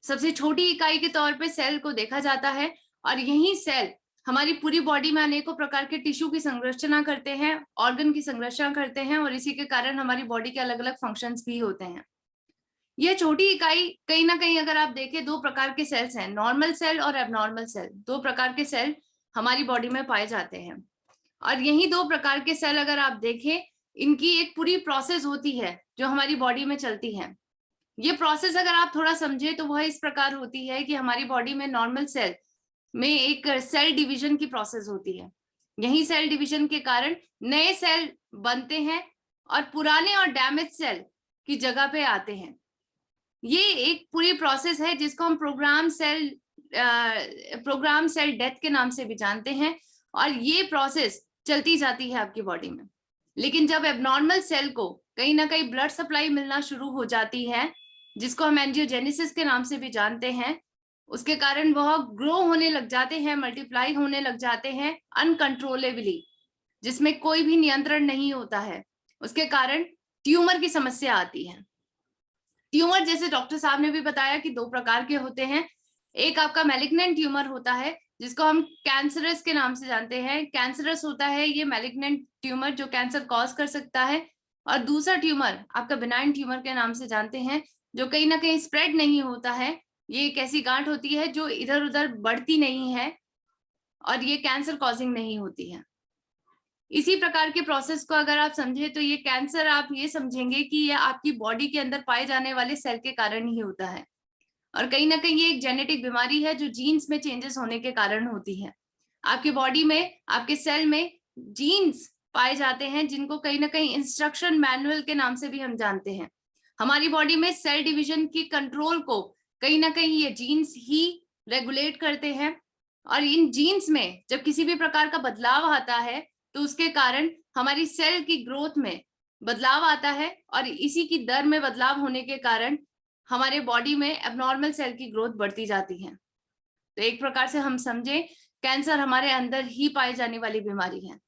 सबसे छोटी इकाई के तौर पे सेल को देखा जाता है, और यही सेल हमारी पूरी बॉडी में अनेकों प्रकार के टिश्यू की संरचना करते हैं, ऑर्गन की संरचना करते हैं, और इसी के कारण हमारी बॉडी के अलग अलग फंक्शंस भी होते हैं। यह छोटी इकाई कहीं ना कहीं अगर आप देखें, 2 प्रकार के सेल्स हैं, नॉर्मल सेल और एबनॉर्मल सेल। 2 प्रकार के सेल हमारी बॉडी में पाए जाते हैं, और यही 2 प्रकार के सेल अगर आप देखें, इनकी एक पूरी प्रोसेस होती है जो हमारी बॉडी में चलती है। ये प्रोसेस अगर आप थोड़ा समझे तो वह इस प्रकार होती है कि हमारी बॉडी में नॉर्मल सेल में एक सेल डिवीजन की प्रोसेस होती है। यही सेल डिवीजन के कारण नए सेल बनते हैं और पुराने और डैमेज सेल की जगह पे आते हैं। ये एक पूरी प्रोसेस है जिसको हम प्रोग्राम सेल डेथ के नाम से भी जानते हैं, और ये प्रोसेस चलती जाती है आपकी बॉडी में। लेकिन जब एबनॉर्मल सेल को कहीं ना कहीं ब्लड सप्लाई मिलना शुरू हो जाती है, जिसको हम एंजियोजेनेसिस के नाम से भी जानते हैं, उसके कारण वह ग्रो होने लग जाते हैं, मल्टीप्लाई होने लग जाते हैं अनकंट्रोलेबली, जिसमें कोई भी नियंत्रण नहीं होता है। उसके कारण ट्यूमर की समस्या आती है। ट्यूमर, जैसे डॉक्टर साहब ने भी बताया कि 2 प्रकार के होते हैं। एक आपका मैलिग्नेंट ट्यूमर होता है जिसको हम कैंसरस के नाम से जानते हैं। कैंसरस होता है ये मैलिग्नेंट ट्यूमर जो कैंसर कॉज कर सकता है, और दूसरा ट्यूमर आपका बिनाइन ट्यूमर के नाम से जानते हैं, जो कहीं ना कहीं स्प्रेड नहीं होता है। ये एक ऐसी गांठ होती है जो इधर उधर बढ़ती नहीं है, और ये कैंसर कॉजिंग नहीं होती है। इसी प्रकार के प्रोसेस को अगर आप समझे तो ये कैंसर आप ये समझेंगे कि ये आपकी बॉडी के अंदर पाए जाने वाले सेल के कारण ही होता है, और कहीं ना कहीं ये एक जेनेटिक बीमारी है जो जीन्स में चेंजेस होने के कारण होती है। आपकी बॉडी में, आपके सेल में जीन्स पाए जाते हैं जिनको कहीं ना कहीं इंस्ट्रक्शन मैनुअल के नाम से भी हम जानते हैं। हमारी बॉडी में सेल डिवीजन की कंट्रोल को कहीं ना कहीं ये जीन्स ही रेगुलेट करते हैं, और इन जीन्स में जब किसी भी प्रकार का बदलाव आता है तो उसके कारण हमारी सेल की ग्रोथ में बदलाव आता है, और इसी की दर में बदलाव होने के कारण हमारे बॉडी में एबनॉर्मल सेल की ग्रोथ बढ़ती जाती है। तो एक प्रकार से हम समझे कैंसर हमारे अंदर ही पाई जाने वाली बीमारी है,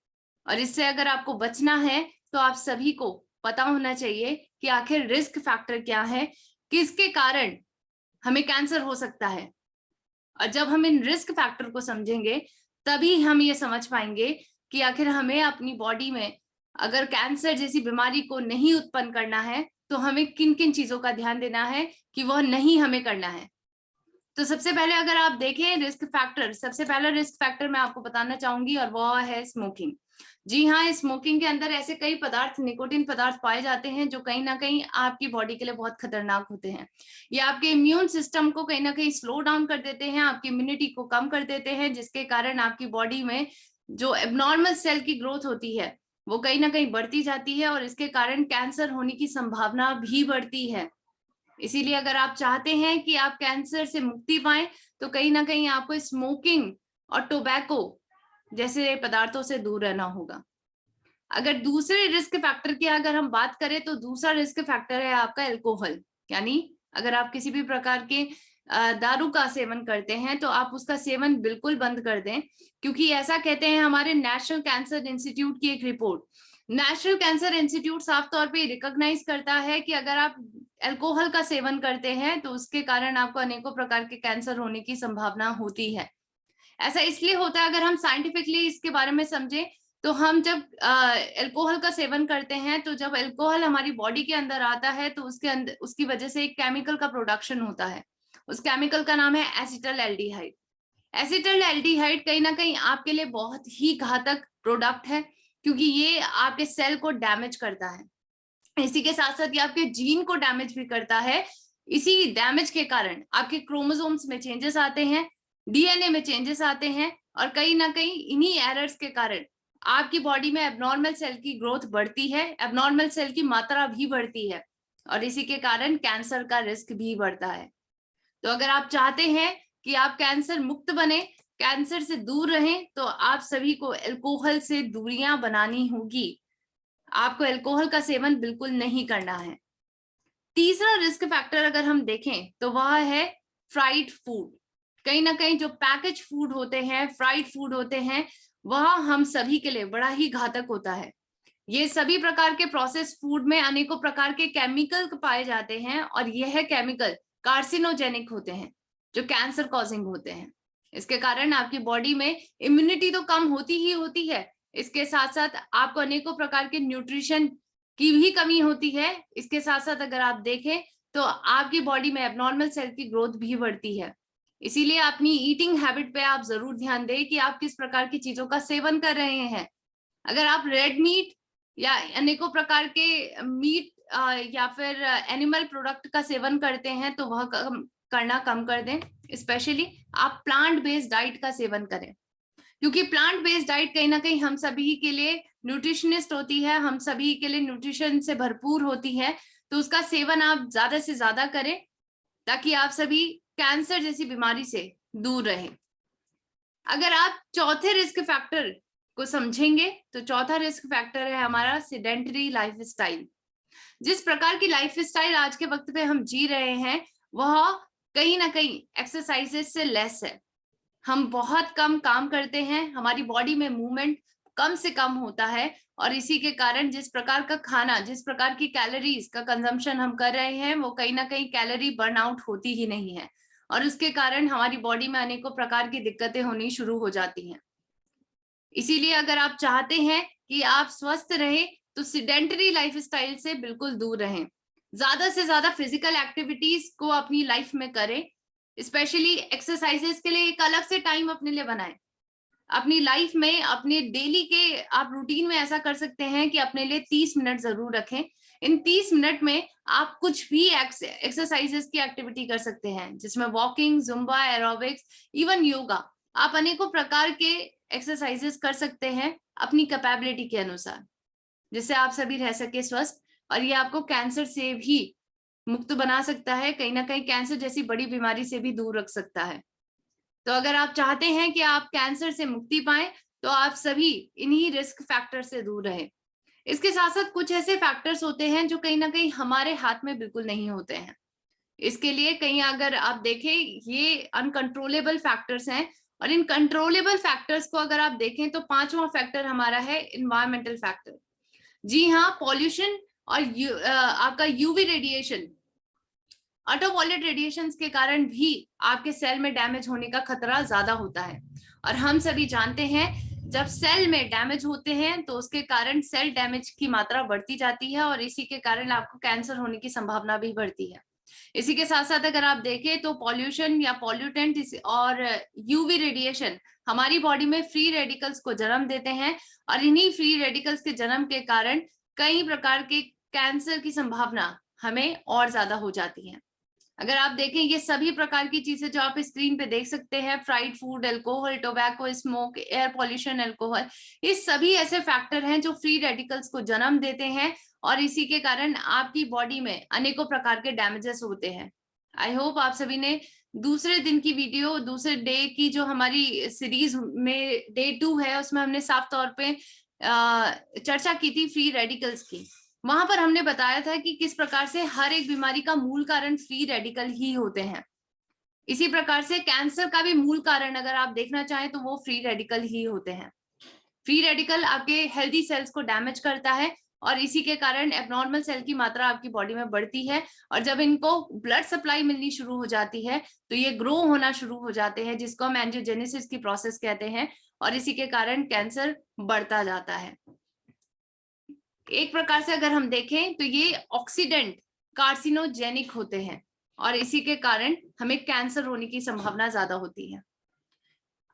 और इससे अगर आपको बचना है तो आप सभी को पता होना चाहिए कि आखिर रिस्क फैक्टर क्या है, किसके कारण हमें कैंसर हो सकता है। और जब हम इन रिस्क फैक्टर को समझेंगे तभी हम ये समझ पाएंगे कि आखिर हमें अपनी बॉडी में अगर कैंसर जैसी बीमारी को नहीं उत्पन्न करना है तो हमें किन किन चीजों का ध्यान देना है कि वह नहीं हमें करना है। तो सबसे पहले अगर आप देखें रिस्क फैक्टर, सबसे पहला रिस्क फैक्टर मैं आपको बताना चाहूंगी और वो है स्मोकिंग। जी हाँ, स्मोकिंग के अंदर ऐसे कई पदार्थ, निकोटिन पदार्थ पाए जाते हैं जो कहीं ना कहीं आपकी बॉडी के लिए बहुत खतरनाक होते हैं। ये आपके इम्यून सिस्टम को कहीं ना कहीं स्लो डाउन कर देते हैं, आपकी इम्यूनिटी को कम कर देते हैं, जिसके कारण आपकी बॉडी में जो एबनॉर्मल सेल की ग्रोथ होती है वो कहीं ना कहीं बढ़ती जाती है और इसके कारण कैंसर होने की संभावना भी बढ़ती है। इसीलिए अगर आप चाहते हैं कि आप कैंसर से मुक्ति पाएं तो कहीं ना कहीं आपको स्मोकिंग और टोबैको जैसे पदार्थों से दूर रहना होगा। अगर दूसरे रिस्क फैक्टर की अगर हम बात करें तो दूसरा रिस्क फैक्टर है आपका अल्कोहल। यानी अगर आप किसी भी प्रकार के दारू का सेवन करते हैं तो आप उसका सेवन बिल्कुल बंद कर दें, क्योंकि ऐसा कहते हैं हमारे नेशनल कैंसर इंस्टीट्यूट की एक रिपोर्ट, नेशनल कैंसर इंस्टीट्यूट साफ तौर पे रिकॉग्नाइज करता है कि अगर आप अल्कोहल का सेवन करते हैं तो उसके कारण आपको अनेकों प्रकार के कैंसर होने की संभावना होती है। ऐसा इसलिए होता है, अगर हम साइंटिफिकली इसके बारे में समझें तो हम जब अल्कोहल का सेवन करते हैं तो जब अल्कोहल हमारी बॉडी के अंदर आता है तो उसके अंदर उसकी वजह से एक केमिकल का प्रोडक्शन होता है। उस केमिकल का नाम है एसिटल एल्डिहाइड। एसिटल एल्डिहाइड कहीं ना कहीं आपके लिए बहुत ही घातक प्रोडक्ट है, क्योंकि ये आपके सेल को डैमेज करता है। इसी के साथ साथ ये आपके जीन को डैमेज भी करता है। इसी डैमेज के कारण आपके क्रोमोसोम्स में चेंजेस आते हैं, डीएनए में चेंजेस आते हैं और कहीं ना कहीं इन्हीं एरर्स के कारण आपकी बॉडी में एबनॉर्मल सेल की ग्रोथ बढ़ती है, एबनॉर्मल सेल की मात्रा भी बढ़ती है और इसी के कारण कैंसर का रिस्क भी बढ़ता है। तो अगर आप चाहते हैं कि आप कैंसर मुक्त बने, कैंसर से दूर रहें, तो आप सभी को अल्कोहल से दूरियां बनानी होगी। आपको अल्कोहल का सेवन बिल्कुल नहीं करना है। तीसरा रिस्क फैक्टर अगर हम देखें तो वह है फ्राइड फूड। कहीं ना कहीं जो पैकेज फूड होते हैं, फ्राइड फूड होते हैं, वह हम सभी के लिए बड़ा ही घातक होता है। ये सभी प्रकार के प्रोसेस फूड में अनेकों प्रकार के केमिकल पाए जाते हैं और यह केमिकल कार्सिनोजेनिक होते हैं जो कैंसर कॉजिंग होते हैं। इसके कारण आपकी बॉडी में इम्यूनिटी तो कम होती ही होती है, इसके साथ साथ आपको अनेकों प्रकार के न्यूट्रिशन की भी कमी होती है। इसके साथ साथ अगर आप देखें तो आपकी बॉडी में एबनॉर्मल सेल की ग्रोथ भी बढ़ती है। इसीलिए अपनी ईटिंग हैबिट पे आप जरूर ध्यान दें कि आप किस प्रकार की चीजों का सेवन कर रहे हैं। अगर आप रेड मीट या अनेकों प्रकार के मीट या फिर एनिमल प्रोडक्ट का सेवन करते हैं तो वह करना कम कर दें। स्पेशली आप प्लांट बेस्ड डाइट का सेवन करें, क्योंकि प्लांट बेस्ड डाइट कहीं ना कहीं हम सभी के लिए न्यूट्रिशनिस्ट होती है, हम सभी के लिए न्यूट्रिशन से भरपूर होती है। तो उसका सेवन आप ज्यादा से ज्यादा करें ताकि आप सभी कैंसर जैसी बीमारी से दूर रहें। अगर आप चौथे रिस्क फैक्टर को समझेंगे तो चौथा रिस्क फैक्टर है हमारा सेडेंटरी लाइफस्टाइल। जिस प्रकार की लाइफस्टाइल आज के वक्त पे हम जी रहे हैं वह कहीं ना कहीं एक्सरसाइजेस से लेस है। हम बहुत कम काम करते हैं, हमारी बॉडी में मूवमेंट कम से कम होता है और इसी के कारण जिस प्रकार का खाना, जिस प्रकार की कैलोरीज का कंजम्पशन हम कर रहे हैं वो कहीं ना कहीं कैलोरी बर्नआउट होती ही नहीं है और उसके कारण हमारी बॉडी में अनेकों प्रकार की दिक्कतें होनी शुरू हो जाती हैं। इसीलिए अगर आप चाहते हैं कि आप स्वस्थ रहें तो सेडेंटरी लाइफस्टाइल से बिल्कुल दूर रहें। ज्यादा से ज्यादा फिजिकल एक्टिविटीज को अपनी लाइफ में करें, स्पेशली एक्सरसाइजेस के लिए एक अलग से टाइम अपने लिए बनाएं। अपनी लाइफ में, अपने डेली के आप रूटीन में ऐसा कर सकते हैं कि अपने लिए 30 मिनट जरूर रखें। इन 30 मिनट में आप कुछ भी एक्सरसाइजेस की एक्टिविटी कर सकते हैं, जिसमें walking, Zumba, aerobics, even yoga. आप अनेकों प्रकार के एक्सरसाइजेस कर सकते हैं अपनी कैपेबिलिटी के अनुसार, जिससे आप सभी रह सके स्वस्थ और ये आपको कैंसर से भी मुक्त बना सकता है, कहीं ना कहीं कैंसर जैसी बड़ी बीमारी से भी दूर रख सकता है। तो अगर आप चाहते हैं कि आप कैंसर से मुक्ति पाएं तो आप सभी इन्हीं रिस्क फैक्टर से दूर रहें। इसके साथ साथ कुछ ऐसे फैक्टर्स होते हैं जो कहीं ना कहीं हमारे हाथ में बिल्कुल नहीं होते हैं। इसके लिए कहीं अगर आप देखें ये अनकंट्रोलेबल फैक्टर्स हैं और इन कंट्रोलेबल फैक्टर्स को अगर आप देखें तो पांचवा फैक्टर हमारा है इन्वायरमेंटल फैक्टर। जी हाँ, पॉल्यूशन और आपका यूवी रेडिएशन, अल्ट्रावायलेट रेडिएशंस के कारण भी आपके सेल में डैमेज होने का खतरा ज्यादा होता है और हम सभी जानते हैं जब सेल में डैमेज होते हैं तो उसके कारण सेल डैमेज की मात्रा बढ़ती जाती है और इसी के कारण आपको कैंसर होने की संभावना भी बढ़ती है। इसी के साथ साथ अगर आप देखें तो पॉल्यूशन या पॉल्यूटेंट और यूवी रेडिएशन हमारी बॉडी में फ्री रेडिकल्स को जन्म देते हैं, और इन्हीं फ्री रेडिकल्स के जन्म के कारण कई प्रकार के कैंसर की संभावना हमें और ज्यादा हो जाती है। अगर आप देखें ये सभी प्रकार की चीजें जो आप स्क्रीन पे देख सकते हैं, fried food, alcohol, tobacco, smoke, air pollution, alcohol, ये सभी ऐसे फैक्टर हैं जो फ्री रेडिकल्स को जन्म देते हैं और इसी के कारण आपकी बॉडी में अनेकों प्रकार के डैमेजेस होते हैं। आई होप आप सभी ने दूसरे दिन की वीडियो, दूसरे डे की जो हमारी सीरीज में डे 2 है उसमें हमने साफ तौर पे चर्चा की थी फ्री रेडिकल्स की। वहां पर हमने बताया था कि किस प्रकार से हर एक बीमारी का मूल कारण फ्री रेडिकल ही होते हैं। इसी प्रकार से कैंसर का भी मूल कारण अगर आप देखना चाहें तो वो फ्री रेडिकल ही होते हैं। फ्री रेडिकल आपके हेल्दी सेल्स को डैमेज करता है और इसी के कारण एबनॉर्मल सेल की मात्रा आपकी बॉडी में बढ़ती है, और जब इनको ब्लड सप्लाई मिलनी शुरू हो जाती है तो ये ग्रो होना शुरू हो जाते हैं, जिसको हम एंजियोजेनेसिस की प्रोसेस कहते हैं, और इसी के कारण कैंसर बढ़ता जाता है। एक प्रकार से अगर हम देखें तो ये ऑक्सीडेंट कार्सिनोजेनिक होते हैं और इसी के कारण हमें कैंसर होने की संभावना ज्यादा होती है।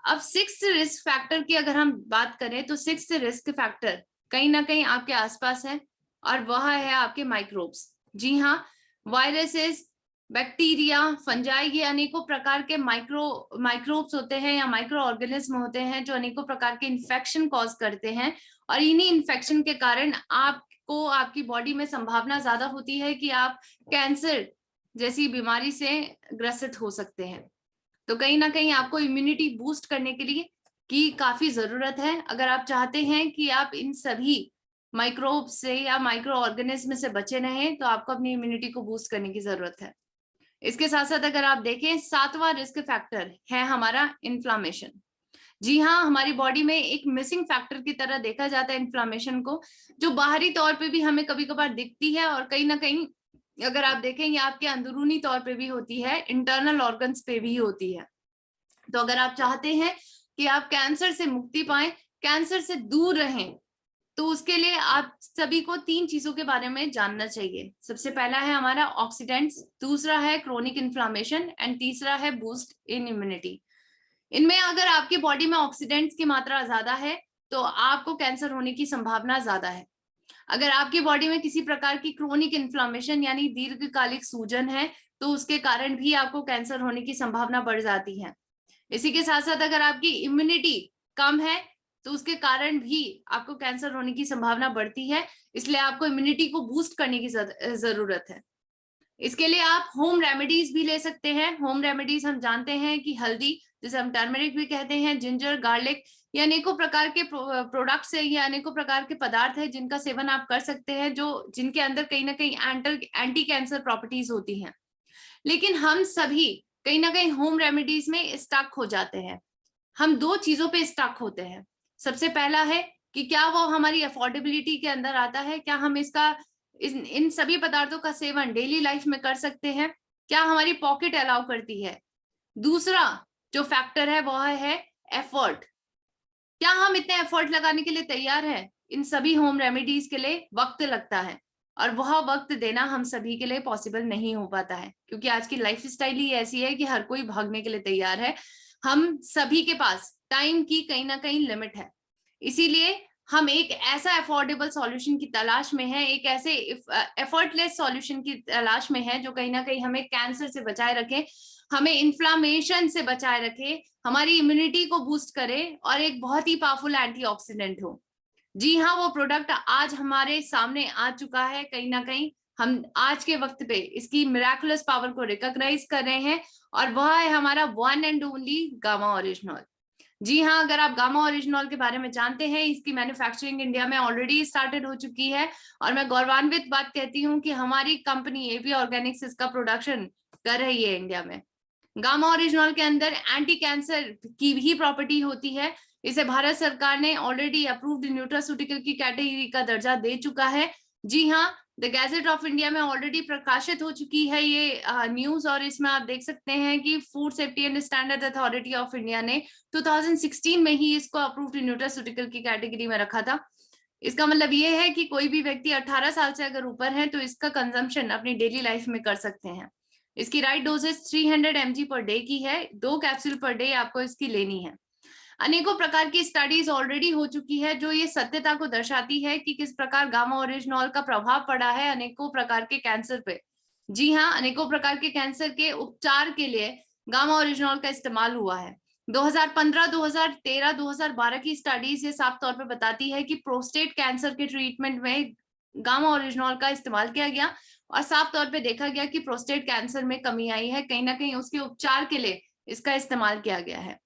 अब 6th रिस्क फैक्टर की अगर हम बात करें तो 6th रिस्क फैक्टर कहीं ना कहीं आपके आसपास है और वह है आपके माइक्रोब्स। जी हाँ, वायरसेस, बैक्टीरिया, फंजाई, ये अनेकों प्रकार के माइक्रोब्स होते हैं या माइक्रो ऑर्गेनिज्म होते हैं जो अनेकों प्रकार के इन्फेक्शन कॉज करते हैं, और इन्हीं इन्फेक्शन के कारण आपको आपकी बॉडी में संभावना ज्यादा होती है कि आप कैंसर जैसी बीमारी से ग्रसित हो सकते हैं। तो कहीं ना कहीं आपको इम्यूनिटी बूस्ट करने के लिए की काफी जरूरत है। अगर आप चाहते हैं कि आप इन सभी माइक्रोब से या माइक्रो ऑर्गेनिज्म से बचे रहें तो आपको अपनी इम्यूनिटी को बूस्ट करने की जरूरत है। इसके साथ साथ अगर आप देखें 7वां रिस्क फैक्टर है हमारा इन्फ्लामेशन। जी हाँ, हमारी बॉडी में एक मिसिंग फैक्टर की तरह देखा जाता है इन्फ्लामेशन को, जो बाहरी तौर पे भी हमें कभी कभार दिखती है और कहीं ना कहीं अगर आप देखें ये आपके अंदरूनी तौर पे भी होती है, इंटरनल ऑर्गन्स पे भी होती है। तो अगर आप चाहते हैं कि आप कैंसर से मुक्ति पाएं, कैंसर से दूर रहें, तो उसके लिए आप सभी को 3 चीजों के बारे में जानना चाहिए। सबसे पहला है हमारा ऑक्सीडेंट्स, दूसरा है क्रोनिक इन्फ्लामेशन एंड तीसरा है बूस्ट इन इम्यूनिटी। इनमें अगर आपकी बॉडी में ऑक्सीडेंट्स की मात्रा ज्यादा है तो आपको कैंसर होने की संभावना ज्यादा है। अगर आपकी बॉडी में किसी प्रकार की क्रोनिक इन्फ्लामेशन यानी दीर्घकालिक सूजन है तो उसके कारण भी आपको कैंसर होने की संभावना बढ़ जाती है। इसी के साथ साथ अगर आपकी इम्यूनिटी कम है तो उसके कारण भी आपको कैंसर होने की संभावना बढ़ती है, इसलिए आपको इम्यूनिटी को बूस्ट करने की जरूरत है। इसके लिए आप होम रेमेडीज भी ले सकते हैं। होम रेमेडीज हम जानते हैं कि हल्दी, जिसे हम टर्मरिक भी कहते हैं, जिंजर, गार्लिक, ये अनेकों प्रकार के प्रोडक्ट्स है, ये अनेकों प्रकार के पदार्थ है जिनका सेवन आप कर सकते हैं, जो जिनके अंदर कहीं ना कहीं एंटी कैंसर प्रॉपर्टीज होती हैं। लेकिन हम सभी कहीं ना कहीं होम रेमेडीज में स्टक हो जाते हैं। हम 2 चीजों पे स्टक होते हैं। सबसे पहला है कि क्या वो हमारी अफोर्डेबिलिटी के अंदर आता है, क्या हम इन सभी पदार्थों का सेवन डेली लाइफ में कर सकते हैं, क्या हमारी पॉकेट अलाउ करती है। दूसरा जो फैक्टर है वह है एफर्ट, क्या हम इतने एफर्ट लगाने के लिए तैयार हैं। इन सभी होम रेमेडीज के लिए वक्त लगता है और वह वक्त देना हम सभी के लिए पॉसिबल नहीं हो पाता है, क्योंकि आज की लाइफ स्टाइल ही ऐसी है कि हर कोई भागने के लिए तैयार है। हम सभी के पास टाइम की कहीं ना कहीं लिमिट है, इसीलिए हम एक ऐसा अफोर्डेबल सॉल्यूशन की तलाश में है, एक ऐसे एफर्टलेस सॉल्यूशन की तलाश में है जो कहीं ना कहीं हमें कैंसर से बचाए रखे, हमें इन्फ्लामेशन से बचाए रखे, हमारी इम्यूनिटी को बूस्ट करे और एक बहुत ही पावरफुल एंटीऑक्सीडेंट हो। जी हाँ, वो प्रोडक्ट आज हमारे सामने आ चुका है। कहीं ना कहीं हम आज के वक्त पे इसकी मिराकुलस पावर को रिकॉग्नाइज कर रहे हैं और वह है हमारा one and only gamma original. जी हाँ, अगर आप गामा ओरिजिनॉल के बारे में जानते हैं, इसकी मैन्युफैक्चरिंग इंडिया में ऑलरेडी स्टार्टेड हो चुकी है और मैं गौरवान्वित बात कहती हूँ कि हमारी कंपनी एपी ऑर्गेनिक्स इसका प्रोडक्शन कर रही है इंडिया में। गामा ओरिजिनॉल के अंदर एंटी कैंसर की भी प्रॉपर्टी होती है। इसे भारत सरकार ने ऑलरेडी अप्रूव्ड न्यूट्रास्यूटिकल की कैटेगरी का दर्जा दे चुका है। जी हाँ, द गैजेट ऑफ इंडिया में ऑलरेडी प्रकाशित हो चुकी है ये न्यूज, और इसमें आप देख सकते हैं कि food safety and standard authority of India ने 2016 में ही इसको अप्रूव्ड न्यूट्रास्यूटिकल की कैटेगरी में रखा था। इसका मतलब ये है कि कोई भी व्यक्ति 18 साल से अगर ऊपर है तो इसका कंजम्पशन अपनी डेली लाइफ में कर सकते हैं। इसकी right doses 300 mg per day की है, 2 कैप्सूल पर डे आपको इसकी लेनी है। अनेकों प्रकार की स्टडीज ऑलरेडी हो चुकी है जो ये सत्यता को दर्शाती है कि किस प्रकार गामा ओरिजिनॉल का प्रभाव पड़ा है अनेकों प्रकार के कैंसर पे। जी हाँ, अनेकों प्रकार के कैंसर के उपचार के लिए गामा ओरिजिनॉल का इस्तेमाल हुआ है। 2015, 2013, 2012 की स्टडीज ये साफ तौर पे बताती है कि प्रोस्टेट कैंसर के ट्रीटमेंट में गामा ओरिजिनॉल का इस्तेमाल किया गया और साफ तौर पे देखा गया कि प्रोस्टेट कैंसर में कमी आई है, कहीं ना कहीं उसके उपचार के लिए इसका इस्तेमाल किया गया है।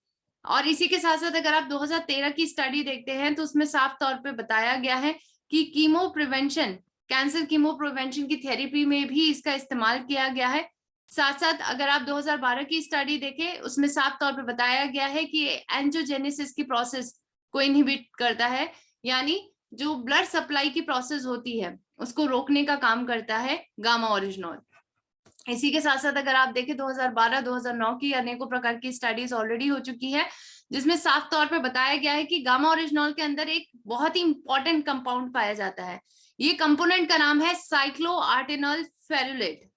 और इसी के साथ साथ अगर आप 2013 की स्टडी देखते हैं तो उसमें साफ तौर पे बताया गया है कि chemo prevention, cancer chemo prevention की थेरेपी में भी इसका इस्तेमाल किया गया है। साथ साथ अगर आप 2012 की स्टडी देखें उसमें साफ तौर पे बताया गया है कि एंजियोजेनेसिस की प्रोसेस को इनहिबिट करता है, यानी जो ब्लड सप्लाई की प्रोसेस होती है उसको रोकने का काम करता है गामा ओरिजिनॉल। इसी के साथ साथ अगर आप देखें 2012-2009 की अनेकों प्रकार की स्टडीज ऑलरेडी हो चुकी है जिसमें साफ तौर पे बताया गया है कि गामा ओरिजिनॉल के अंदर एक बहुत ही इंपॉर्टेंट कंपाउंड पाया जाता है। ये कंपोनेंट का नाम है साइक्लोआर्टेनॉल फेरुलेट।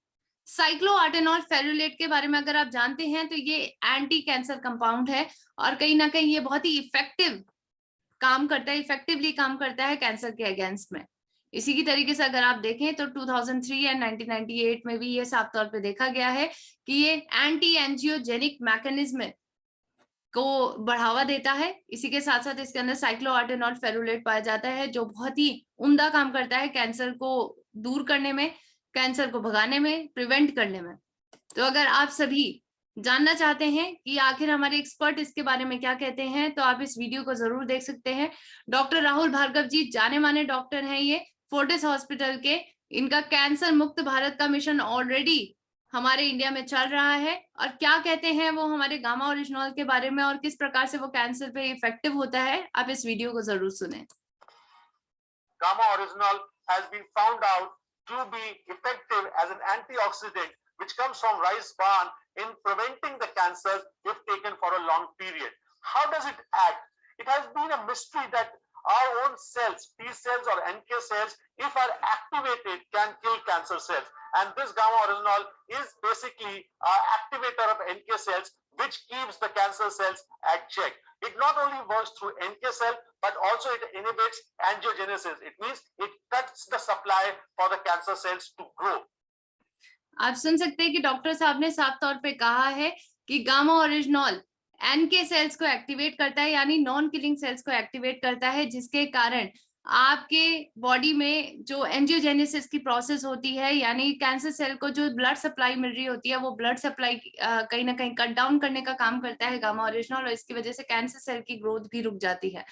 साइक्लोआर्टेनॉल फेरुलेट के बारे में अगर आप जानते हैं तो ये एंटी कैंसर कंपाउंड है और कहीं ना कहीं ये बहुत ही इफेक्टिवली काम करता है कैंसर के अगेंस्ट में। इसी की तरीके से अगर आप देखें तो 2003 एंड 1998 में भी ये साफ तौर पे देखा गया है कि ये एंटी एंजियोजेनिक मैकेनिज्म को बढ़ावा देता है। इसी के साथ साथ इसके अंदर साइक्लोआर्टेनॉल फेरुलेट पाया जाता है जो बहुत ही उम्दा काम करता है कैंसर को दूर करने में, कैंसर को भगाने में, प्रिवेंट करने में। तो अगर आप सभी जानना चाहते हैं कि आखिर हमारे एक्सपर्ट इसके बारे में क्या कहते हैं तो आप इस वीडियो को जरूर देख सकते हैं। डॉक्टर राहुल भार्गव जी जाने माने डॉक्टर हैं, ये फोर्टिस हॉस्पिटल के। इनका कैंसर मुक्त भारत का मिशन ऑलरेडी हमारे इंडिया में चल रहा है और क्या कहते हैं वो हमारे गामा ओरिजिनॉल के बारे में और किस प्रकार से वो कैंसर पे इफेक्टिव होता है, आप इस वीडियो को जरूर सुने। Gamma oryzanol has been found out to be effective as an antioxidant which comes from rice bran in preventing the cancer if taken for a long period. How does it act? It has been a mystery that our own cells, T cells or NK cells, if are activated, can kill cancer cells. And this gamma oryzanol is basically an activator of NK cells, which keeps the cancer cells at check. It not only works through NK cell, but also it inhibits angiogenesis. It means it cuts the supply for the cancer cells to grow. आप सुन सकते हैं कि डॉक्टर साहब ने साफ तौर पे कहा है कि गामा ओरिजिनॉल एनके सेल्स को एक्टिवेट करता है, यानी नॉन किलिंग सेल्स को एक्टिवेट करता है, जिसके कारण आपके बॉडी में जो एंजियोजेनेसिस की प्रोसेस होती है, यानी कैंसर सेल को जो ब्लड सप्लाई मिल रही होती है वो ब्लड सप्लाई कहीं ना कहीं कट डाउन करने का काम करता है गामा ओरिजिनॉल, और इसकी वजह से कैंसर सेल की ग्रोथ भी रुक जाती है।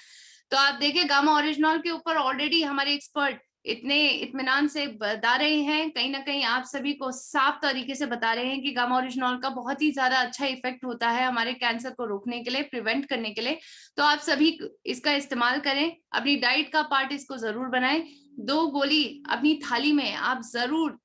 तो आप देखिए गामा ओरिजिनॉल के ऊपर ऑलरेडी हमारे एक्सपर्ट इतने इत्मीनान से बता रहे हैं, कहीं ना कहीं आप सभी को साफ तरीके से बता रहे हैं कि गामा ओरिजिनॉल का बहुत ही ज्यादा अच्छा इफेक्ट होता है हमारे कैंसर को रोकने के लिए, प्रिवेंट करने के लिए। तो आप सभी इसका इस्तेमाल करें, अपनी डाइट का पार्ट इसको जरूर बनाएं। 2 गोली अपनी थाली में आप जरूर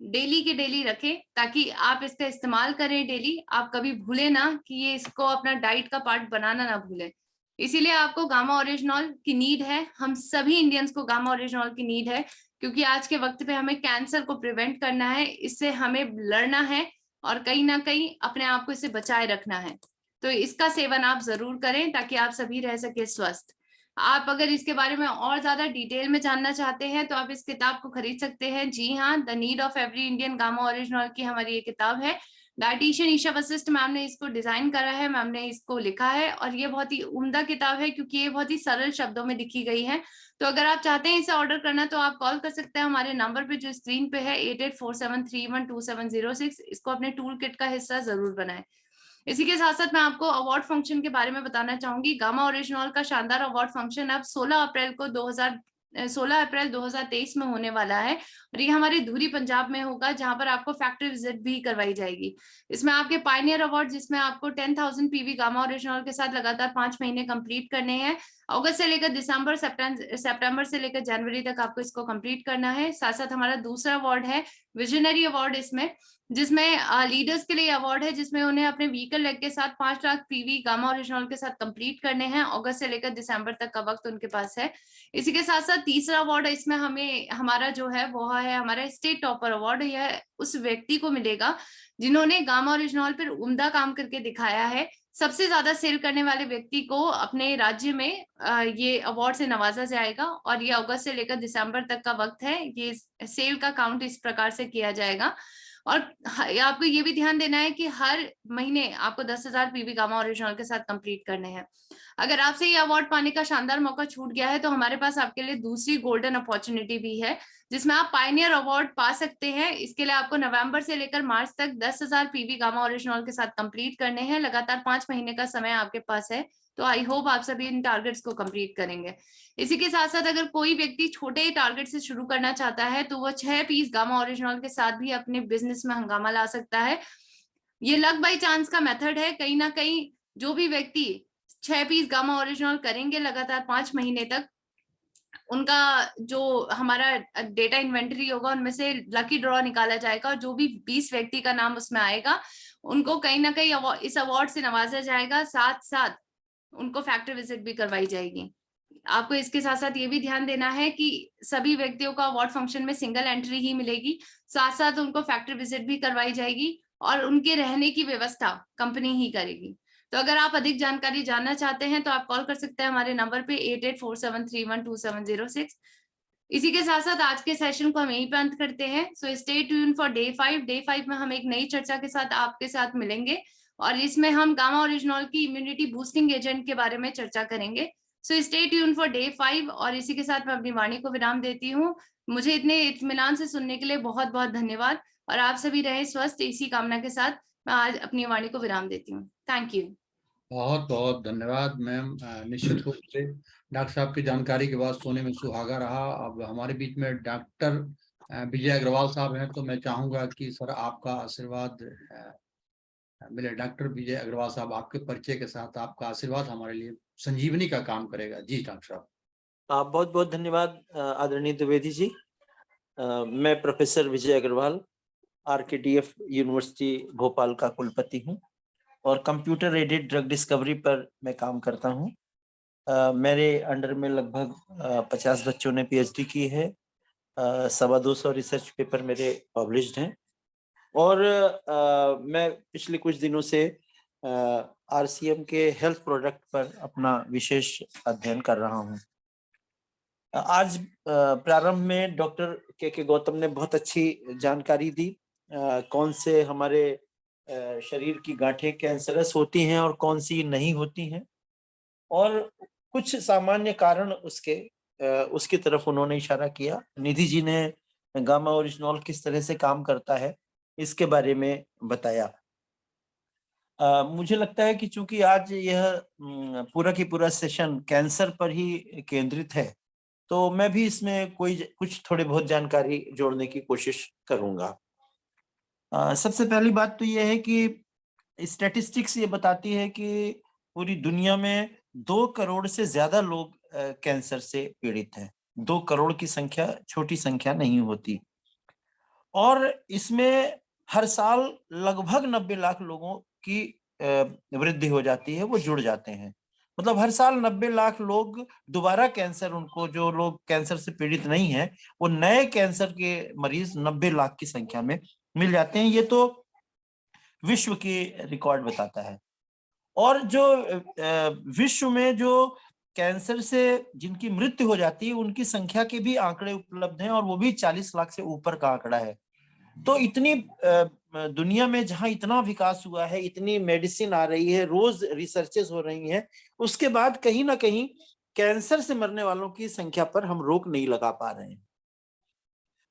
डेली के डेली रखें ताकि आप इसका इस्तेमाल करें डेली। आप कभी भूले ना कि ये इसको अपना डाइट का पार्ट बनाना ना भूलें। इसीलिए आपको गामा ओरिजिनॉल की नीड है, हम सभी इंडियंस को गामा ओरिजिनॉल की नीड है, क्योंकि आज के वक्त पे हमें कैंसर को प्रिवेंट करना है, इससे हमें लड़ना है और कहीं ना कहीं अपने आप को इससे बचाए रखना है। तो इसका सेवन आप जरूर करें ताकि आप सभी रह सके स्वस्थ। आप अगर इसके बारे में और ज्यादा डिटेल में जानना चाहते हैं तो आप इस किताब को खरीद सकते हैं। जी हाँ, the need of every Indian gamma oryzanol की हमारी ये किताब है। डाइटिशियन ईशा वशिष्ठ मैम ने इसको डिजाइन करा है, मैम ने इसको लिखा है और ये बहुत ही उम्दा किताब है क्योंकि ये बहुत ही सरल शब्दों में लिखी गई है। तो अगर आप चाहते हैं इसे ऑर्डर करना तो आप कॉल कर सकते हैं हमारे नंबर पे जो स्क्रीन पे है 8847312706। इसको अपने टूल किट का हिस्सा जरूर बनाएं। इसी के साथ साथ मैं आपको अवार्ड फंक्शन के बारे में बताना चाहूंगी। गामा ओरिजिनॉल का शानदार अवार्ड फंक्शन अब 16 अप्रैल 2023 में होने वाला है और ये हमारे धुरी पंजाब में होगा, जहां पर आपको फैक्ट्री विजिट भी करवाई जाएगी। इसमें आपके पायनियर अवार्ड, जिसमें आपको 10,000 पीवी गामा ओरिजिनॉल के साथ लगातार 5 महीने कंप्लीट करने हैं। अगस्त से लेकर दिसंबर, सितंबर से लेकर जनवरी तक आपको इसको कंप्लीट करना है। साथ साथ हमारा दूसरा अवार्ड है विजनरी अवार्ड, जिसमें लीडर्स के लिए अवार्ड है, जिसमें उन्हें अपने व्हीकल लेग के साथ 5 लाख पीवी गामा ओरिजिनल के साथ कंप्लीट करने हैं। अगस्त से लेकर दिसंबर तक का वक्त उनके पास है। इसी के साथ साथ तीसरा अवार्ड इसमें हमारा जो है वो है हमारा स्टेट टॉपर अवार्ड। यह उस व्यक्ति को मिलेगा जिन्होंने गामा ओरिजिनल पर उम्दा काम करके दिखाया है। सबसे ज्यादा सेल करने वाले व्यक्ति को अपने राज्य में ये अवार्ड से नवाजा जाएगा और ये अगस्त से लेकर दिसंबर तक का वक्त है। ये सेल का काउंट इस प्रकार से किया जाएगा। और आपको ये भी ध्यान देना है कि हर महीने आपको 10,000 पीवी गामा ओरिजिनल के साथ कंप्लीट करने हैं। अगर आपसे ये अवार्ड पाने का शानदार मौका छूट गया है तो हमारे पास आपके लिए दूसरी गोल्डन अपॉर्चुनिटी भी है जिसमें आप पायनियर अवार्ड पा सकते हैं। इसके लिए आपको नवंबर से लेकर मार्च तक 10,000 पीवी गामा ओरिजिनल के साथ कंप्लीट करने हैं। लगातार 5 महीने का समय आपके पास है, तो आई होप आप सभी इन टारगेट्स को कंप्लीट करेंगे। इसी के साथ साथ अगर कोई व्यक्ति छोटे टारगेट से शुरू करना चाहता है तो वो 6 पीस गामा ओरिजिनल के साथ भी अपने बिजनेस में हंगामा ला सकता है। ये लक बाय चांस का मेथड है। कहीं ना कहीं जो भी व्यक्ति 6 पीस गामा ओरिजिनल करेंगे लगातार 5 महीने तक, उनका जो हमारा डेटा इन्वेंटरी होगा उनमें से लकी ड्रॉ निकाला जाएगा और जो भी 20 व्यक्ति का नाम उसमें आएगा उनको कहीं ना कहीं इस अवार्ड से नवाजा जाएगा। साथ साथ उनको फैक्ट्री विजिट भी करवाई जाएगी। आपको इसके साथ साथ ये भी ध्यान देना है कि सभी व्यक्तियों को अवार्ड फंक्शन में सिंगल एंट्री ही मिलेगी। साथ साथ उनको फैक्ट्री विजिट भी करवाई जाएगी और उनके रहने की व्यवस्था कंपनी ही करेगी। तो अगर आप अधिक जानकारी जानना चाहते हैं तो आप कॉल कर सकते हैं हमारे नंबर पे 8847312706। इसी के साथ साथ आज के सेशन को हम यहीं पे अंत करते हैं। So stay tune for day 5। Day 5 में हम एक नई चर्चा के साथ आपके साथ मिलेंगे और इसमें हम गामा ओरिजिनल की इम्यूनिटी बूस्टिंग एजेंट के बारे में चर्चा करेंगे। So stay tune for day 5। और इसी के साथ मैं अपनी वाणी को विराम देती हूँ। मुझे इतने इत्मीनान से सुनने के लिए बहुत बहुत धन्यवाद और आप सभी रहे स्वस्थ, इसी कामना के साथ मैं आज अपनी वाणी को विराम देती हूँ। Thank you. बहुत बहुत धन्यवाद मैम। निश्चित रूप से डॉक्टर साहब की जानकारी के बाद सोने में सुहागा रहा। अब हमारे बीच में डॉक्टर विजय अग्रवाल साहब हैं, तो मैं चाहूंगा कि सर आपका आशीर्वाद मिले। डॉक्टर विजय अग्रवाल साहब, आपके परिचय के साथ आपका आशीर्वाद हमारे लिए संजीवनी का काम करेगा। जी डॉक्टर साहब। बहुत बहुत धन्यवाद आदरणीय द्विवेदी जी। मैं प्रोफेसर विजय अग्रवाल RKTF यूनिवर्सिटी भोपाल का कुलपति हूँ और कंप्यूटर एडेड ड्रग डिस्कवरी पर मैं काम करता हूँ। मेरे अंडर में लगभग 50 बच्चों ने PhD की है। 225 रिसर्च पेपर मेरे पब्लिश्ड हैं और मैं पिछले कुछ दिनों से RCM के हेल्थ प्रोडक्ट पर अपना विशेष अध्ययन कर रहा हूँ। आज प्रारंभ में डॉक्टर के गौतम ने बहुत अच्छी जानकारी दी कौन से हमारे शरीर की गांठें कैंसरस होती हैं और कौन सी नहीं होती हैं और कुछ सामान्य कारण उसकी तरफ उन्होंने इशारा किया। निधि जी ने गामा ओरिजिनल किस तरह से काम करता है इसके बारे में बताया। मुझे लगता है कि चूंकि आज यह पूरा की पूरा सेशन कैंसर पर ही केंद्रित है तो मैं भी इसमें कुछ थोड़ी बहुत जानकारी जोड़ने की कोशिश करूंगा। सबसे पहली बात तो यह है कि स्टैटिस्टिक्स ये बताती है कि पूरी दुनिया में 2 करोड़ से ज्यादा लोग कैंसर से पीड़ित हैं। 2 करोड़ की संख्या छोटी संख्या नहीं होती और इसमें हर साल लगभग 90 लाख लोगों की वृद्धि हो जाती है, वो जुड़ जाते हैं। मतलब हर साल 90 लाख लोग दोबारा कैंसर, उनको जो लोग कैंसर से पीड़ित नहीं है वो नए कैंसर के मरीज 90 लाख की संख्या में मिल जाते हैं। ये तो विश्व की रिकॉर्ड बताता है। और जो विश्व में जो कैंसर से जिनकी मृत्यु हो जाती है उनकी संख्या के भी आंकड़े उपलब्ध हैं और वो भी 40 लाख से ऊपर का आंकड़ा है। तो इतनी दुनिया में जहां इतना विकास हुआ है, इतनी मेडिसिन आ रही है, रोज रिसर्चेस हो रही हैं, उसके बाद कहीं ना कहीं कैंसर से मरने वालों की संख्या पर हम रोक नहीं लगा पा रहे हैं।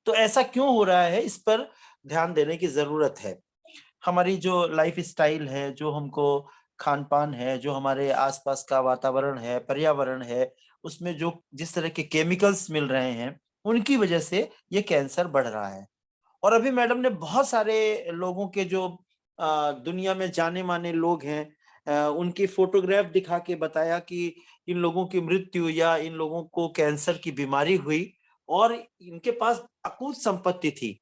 तो ऐसा क्यों हो रहा है, इस पर ध्यान देने की जरूरत है। हमारी जो लाइफ स्टाइल है, जो हमको खान पान है, जो हमारे आसपास का वातावरण है, पर्यावरण है, उसमें जो जिस तरह के केमिकल्स मिल रहे हैं उनकी वजह से ये कैंसर बढ़ रहा है। और अभी मैडम ने बहुत सारे लोगों के जो दुनिया में जाने माने लोग हैं उनकी फोटोग्राफ दिखा के बताया कि इन लोगों की मृत्यु या इन लोगों को कैंसर की बीमारी हुई और इनके पास अकूत संपत्ति थी,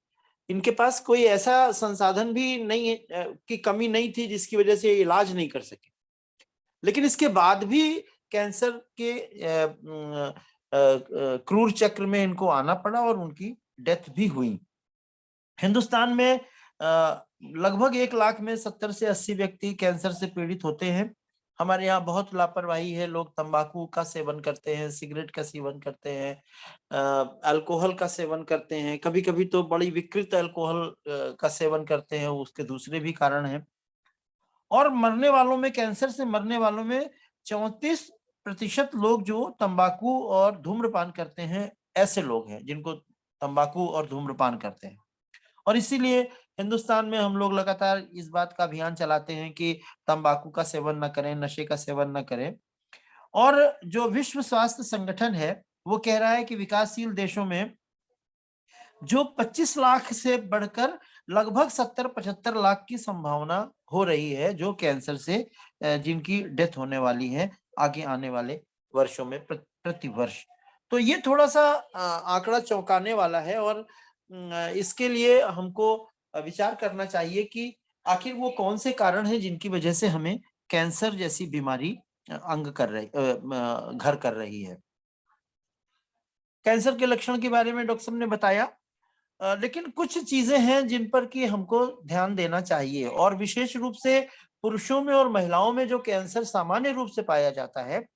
इनके पास कोई ऐसा संसाधन भी नहीं की कमी नहीं थी जिसकी वजह से इलाज नहीं कर सके, लेकिन इसके बाद भी कैंसर के क्रूर चक्र में इनको आना पड़ा और उनकी डेथ भी हुई। हिंदुस्तान में लगभग 1 लाख में 70 से 80 व्यक्ति कैंसर से पीड़ित होते हैं। हमारे यहाँ बहुत लापरवाही है, लोग तंबाकू का सेवन करते हैं, सिगरेट का सेवन करते हैं, अल्कोहल का सेवन करते हैं, कभी कभी तो बड़ी विकृत अल्कोहल का सेवन करते हैं, उसके दूसरे भी कारण हैं। और मरने वालों में, कैंसर से मरने वालों में 34% लोग जो तंबाकू और धूम्रपान करते हैं, ऐसे लोग हैं जिनको तंबाकू और धूम्रपान करते हैं। और इसीलिए हिंदुस्तान में हम लोग लगातार इस बात का अभियान चलाते हैं कि तंबाकू का सेवन न करें, नशे का सेवन न करें। और जो विश्व स्वास्थ्य संगठन है वो कह रहा है कि विकासशील देशों में जो 25 लाख से बढ़कर लगभग 70-75 लाख की संभावना हो रही है जो कैंसर से जिनकी डेथ होने वाली है आगे आने वाले वर्षों में प्रति वर्ष। तो ये थोड़ा सा आंकड़ा चौंकाने वाला है और इसके लिए हमको विचार करना चाहिए कि आखिर वो कौन से कारण हैं जिनकी वजह से हमें कैंसर जैसी बीमारी घर कर रही है। कैंसर के लक्षण के बारे में डॉक्टर साहब ने बताया, लेकिन कुछ चीजें हैं जिन पर कि हमको ध्यान देना चाहिए। और विशेष रूप से पुरुषों में और महिलाओं में जो कैंसर सामान्य रूप से पाया जाता है,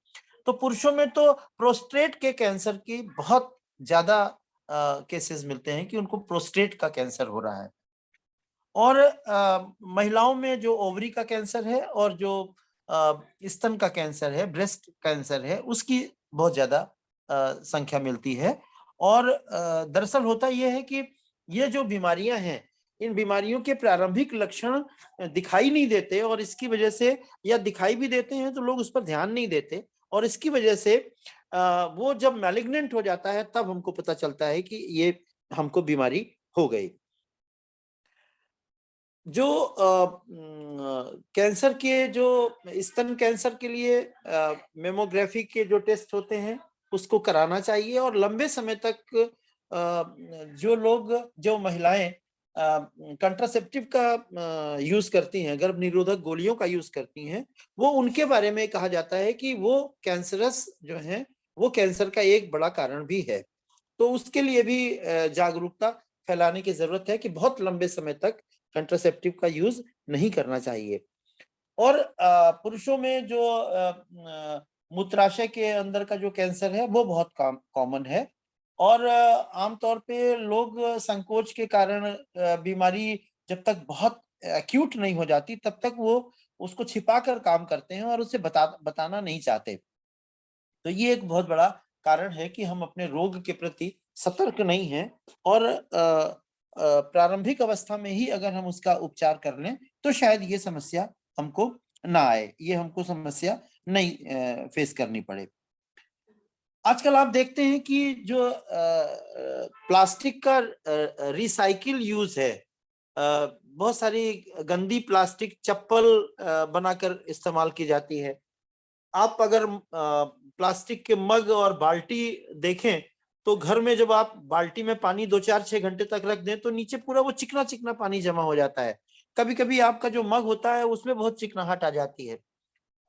तो पुरुषों में तो प्रोस्टेट के कैंसर की बहुत ज्यादा केसेस मिलते हैं कि उनको प्रोस्टेट का कैंसर हो रहा है। और महिलाओं में जो ओवरी का कैंसर है और जो स्तन का कैंसर है, ब्रेस्ट कैंसर है, उसकी बहुत ज्यादा संख्या मिलती है। और दरअसल होता यह है कि ये जो बीमारियां हैं, इन बीमारियों के प्रारंभिक लक्षण दिखाई नहीं देते और इसकी वजह से, या दिखाई भी देते हैं तो लोग उस पर ध्यान नहीं देते, और इसकी वजह से वो जब मैलिग्नेंट हो जाता है तब हमको पता चलता है कि ये हमको बीमारी हो गई। जो कैंसर के, जो स्तन कैंसर के लिए मेमोग्राफी के जो टेस्ट होते हैं उसको कराना चाहिए। और लंबे समय तक जो महिलाएं कंट्रासेप्टिव का यूज करती हैं, गर्भ निरोधक गोलियों का यूज करती हैं, वो उनके बारे में कहा जाता है कि वो कैंसरस जो है वो कैंसर का एक बड़ा कारण भी है। तो उसके लिए भी जागरूकता फैलाने की जरूरत है कि बहुत लंबे समय तक कंट्रासेप्टिव का यूज नहीं करना चाहिए। और पुरुषों में जो मूत्राशय के अंदर का जो कैंसर है वो बहुत कॉमन है। और आमतौर पे लोग संकोच के कारण बीमारी जब तक बहुत एक्यूट नहीं हो जाती तब तक वो उसको छिपा कर काम करते हैं और उसे बताना नहीं चाहते। तो ये एक बहुत बड़ा कारण है कि हम अपने रोग के प्रति सतर्क नहीं हैं, और प्रारंभिक अवस्था में ही अगर हम उसका उपचार कर लें तो शायद ये समस्या हमको ना आए, ये हमको समस्या नहीं फेस करनी पड़े। आजकल आप देखते हैं कि जो प्लास्टिक का रिसाइकिल यूज है, बहुत सारी गंदी प्लास्टिक चप्पल बनाकर इस्तेमाल की जाती है। आप अगर प्लास्टिक के मग और बाल्टी देखें तो घर में जब आप बाल्टी में पानी 2-4-6 घंटे तक रख दें तो नीचे पूरा वो चिकना चिकना पानी जमा हो जाता है। कभी कभी आपका जो मग होता है उसमें बहुत चिकनाहट आ जाती है।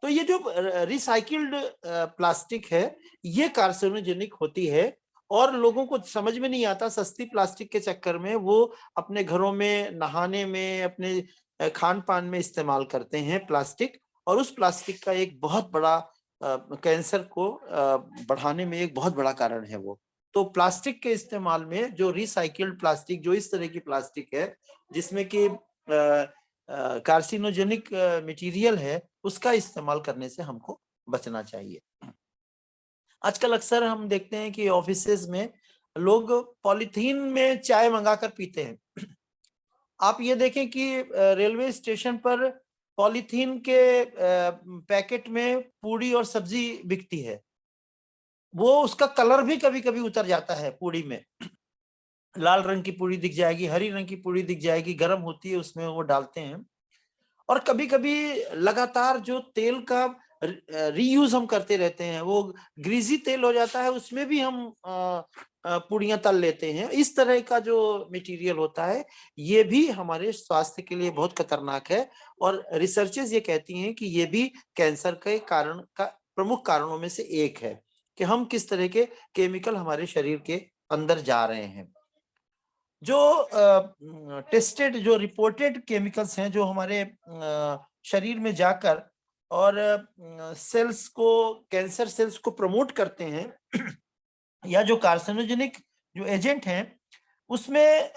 तो ये जो रिसाइकिल्ड प्लास्टिक है ये कार्सिनोजेनिक होती है और लोगों को समझ में नहीं आता, सस्ती प्लास्टिक के चक्कर में वो अपने घरों में, नहाने में, अपने खान पान में इस्तेमाल करते हैं प्लास्टिक, और उस प्लास्टिक का एक बहुत बड़ा कैंसर को बढ़ाने में एक बहुत बड़ा कारण है वो। तो प्लास्टिक के इस्तेमाल में जो रिसाइकिल्ड प्लास्टिक, जो इस तरह की प्लास्टिक है जिसमें कि कार्सिनोजेनिक मटेरियल है, उसका इस्तेमाल करने से हमको बचना चाहिए। आजकल अक्सर हम देखते हैं कि ऑफिसेज में लोग पॉलीथीन में चाय मंगाकर पीते हैं। आप ये देखें कि रेलवे स्टेशन पर पॉलीथीन के पैकेट में पूड़ी और सब्जी बिकती है, वो उसका कलर भी कभी कभी उतर जाता है पूड़ी में। लाल रंग की पूड़ी दिख जाएगी, हरी रंग की पूड़ी दिख जाएगी, गर्म होती है उसमें वो डालते हैं। और कभी कभी लगातार जो तेल का रीयूज हम करते रहते हैं वो ग्रीजी तेल हो जाता है, उसमें भी हम पूड़ियां तल लेते हैं। इस तरह का जो मटेरियल होता है ये भी हमारे स्वास्थ्य के लिए बहुत खतरनाक है, और रिसर्चेस ये कहती हैं कि ये भी कैंसर के कारण का प्रमुख कारणों में से एक है। कि हम किस तरह के केमिकल हमारे शरीर के अंदर जा रहे हैं। जो टेस्टेड जो रिपोर्टेड केमिकल्स हैं जो हमारे शरीर में जाकर और सेल्स को, कैंसर सेल्स को प्रमोट करते हैं या जो कार्सिनोजेनिक जो एजेंट हैं, उसमें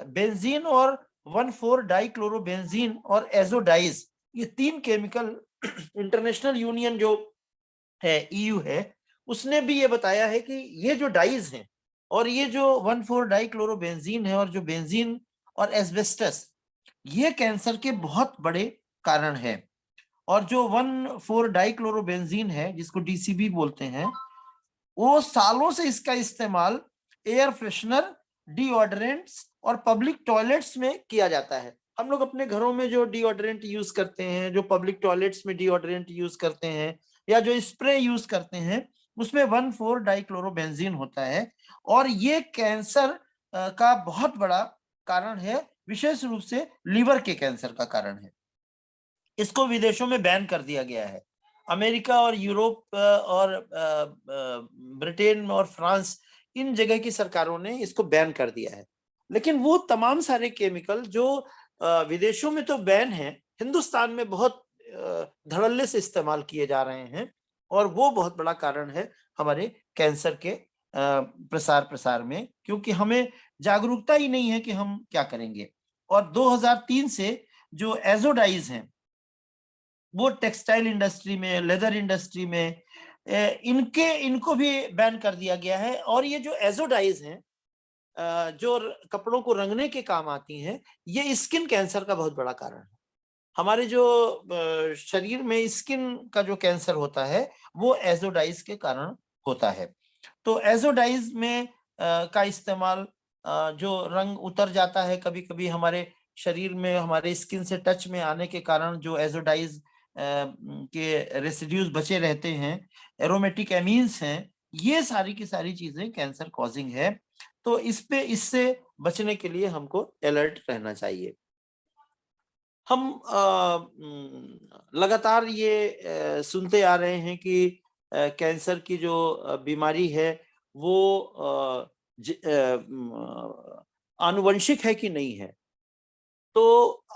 बेंजीन और 1,4-डाइक्लोरोबेंजीन और एजोडाइज, ये 3 केमिकल इंटरनेशनल यूनियन जो है, EU है, उसने भी ये बताया है कि ये जो डाइज हैं और ये जो 1,4-डाइक्लोरोबेंजीन है और जो बेंजीन और एस्बेस्टस, ये कैंसर के बहुत बड़े कारण है। और जो 1,4-डाइक्लोरोबेंजीन है, जिसको DCB बोलते हैं, वो सालों से इसका इस्तेमाल एयर फ्रेशनर, डिओड्रेंट्स और पब्लिक टॉयलेट्स में किया जाता है। हम लोग अपने घरों में जो डिओड्रेंट यूज करते हैं, जो पब्लिक टॉयलेट्स में डिओड्रेंट यूज करते हैं, या जो स्प्रे यूज करते हैं, उसमें 1,4-डाइक्लोरोबेंजीन होता है और ये कैंसर का बहुत बड़ा कारण है, विशेष रूप से लीवर के कैंसर का कारण है। इसको विदेशों में बैन कर दिया गया है। अमेरिका और यूरोप और ब्रिटेन और फ्रांस, इन जगह की सरकारों ने इसको बैन कर दिया है। लेकिन वो तमाम सारे केमिकल जो विदेशों में तो बैन है, हिंदुस्तान में बहुत धड़ल्ले से इस्तेमाल किए जा रहे हैं और वो बहुत बड़ा कारण है हमारे कैंसर के प्रसार में, क्योंकि हमें जागरूकता ही नहीं है कि हम क्या करेंगे। और 2003 से जो एजोडाइज हैं, वो टेक्सटाइल इंडस्ट्री में, लेदर इंडस्ट्री में इनको भी बैन कर दिया गया है। और ये जो एजोडाइज हैं जो कपड़ों को रंगने के काम आती हैं, ये स्किन कैंसर का बहुत बड़ा कारण है। हमारे जो शरीर में स्किन का जो कैंसर होता है, वो एजोडाइज के कारण होता है। तो एजोडाइज में का इस्तेमाल, जो रंग उतर जाता है कभी कभी हमारे शरीर में, हमारे स्किन से टच में आने के कारण जो एजोडाइज के रेसिड्यूज बचे रहते हैं, एरोमेटिक एमीन्स हैं, ये सारी की सारी चीजें कैंसर कॉजिंग है। तो इससे बचने के लिए हमको अलर्ट रहना चाहिए। हम लगातार ये सुनते आ रहे हैं कि कैंसर की जो बीमारी है वो आनुवंशिक है कि नहीं है। तो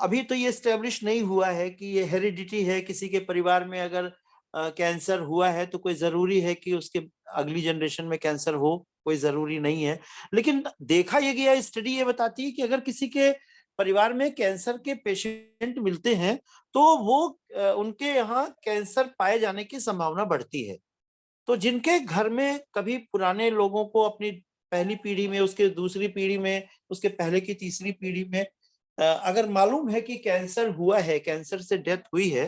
अभी तो ये एस्टेब्लिश नहीं हुआ है कि ये हेरिडिटी है, किसी के परिवार में अगर कैंसर हुआ है तो कोई जरूरी है कि उसके अगली जनरेशन में कैंसर हो, कोई जरूरी नहीं है। लेकिन देखा ये गया, स्टडी ये बताती है कि अगर किसी के परिवार में कैंसर के पेशेंट मिलते हैं तो वो उनके यहाँ कैंसर पाए जाने की संभावना बढ़ती है। तो जिनके घर में कभी पुराने लोगों को अपनी पहली पीढ़ी में, उसके दूसरी पीढ़ी में, उसके पहले की तीसरी पीढ़ी में अगर मालूम है कि कैंसर हुआ है, कैंसर से डेथ हुई है,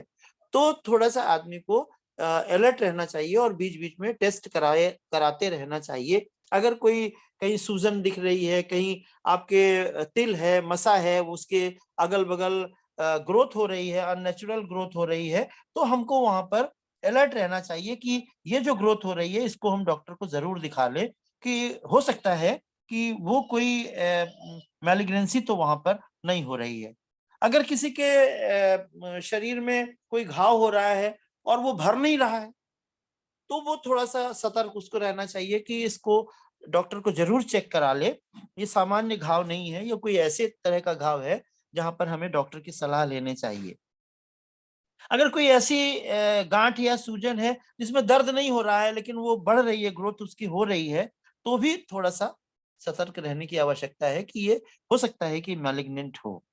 तो थोड़ा सा आदमी को अलर्ट रहना चाहिए और बीच बीच में टेस्ट कराते रहना चाहिए। अगर कोई कहीं सूजन दिख रही है, कहीं आपके तिल है, मसा है, उसके अगल बगल ग्रोथ हो रही है, अननेचुरल ग्रोथ हो रही है, तो हमको वहां पर अलर्ट रहना चाहिए कि ये जो ग्रोथ हो रही है इसको हम डॉक्टर को जरूर दिखा ले, कि हो सकता है कि वो कोई मैलिग्नेंसी तो वहां पर नहीं हो रही है। अगर किसी के शरीर में कोई घाव हो रहा है और वो भर नहीं रहा है, तो वो थोड़ा सा सतर्क उसको रहना चाहिए कि इसको डॉक्टर को जरूर चेक करा ले। ये सामान्य घाव नहीं है, ये कोई ऐसे तरह का घाव है जहां पर हमें डॉक्टर की सलाह लेनी चाहिए। अगर कोई ऐसी गांठ या सूजन है जिसमें दर्द नहीं हो रहा है लेकिन वो बढ़ रही है, ग्रोथ उसकी हो रही है, तो भी थोड़ा सा सतर्क रहने की आवश्यकता है कि ये हो सकता है कि मैलिग्नेंट हो।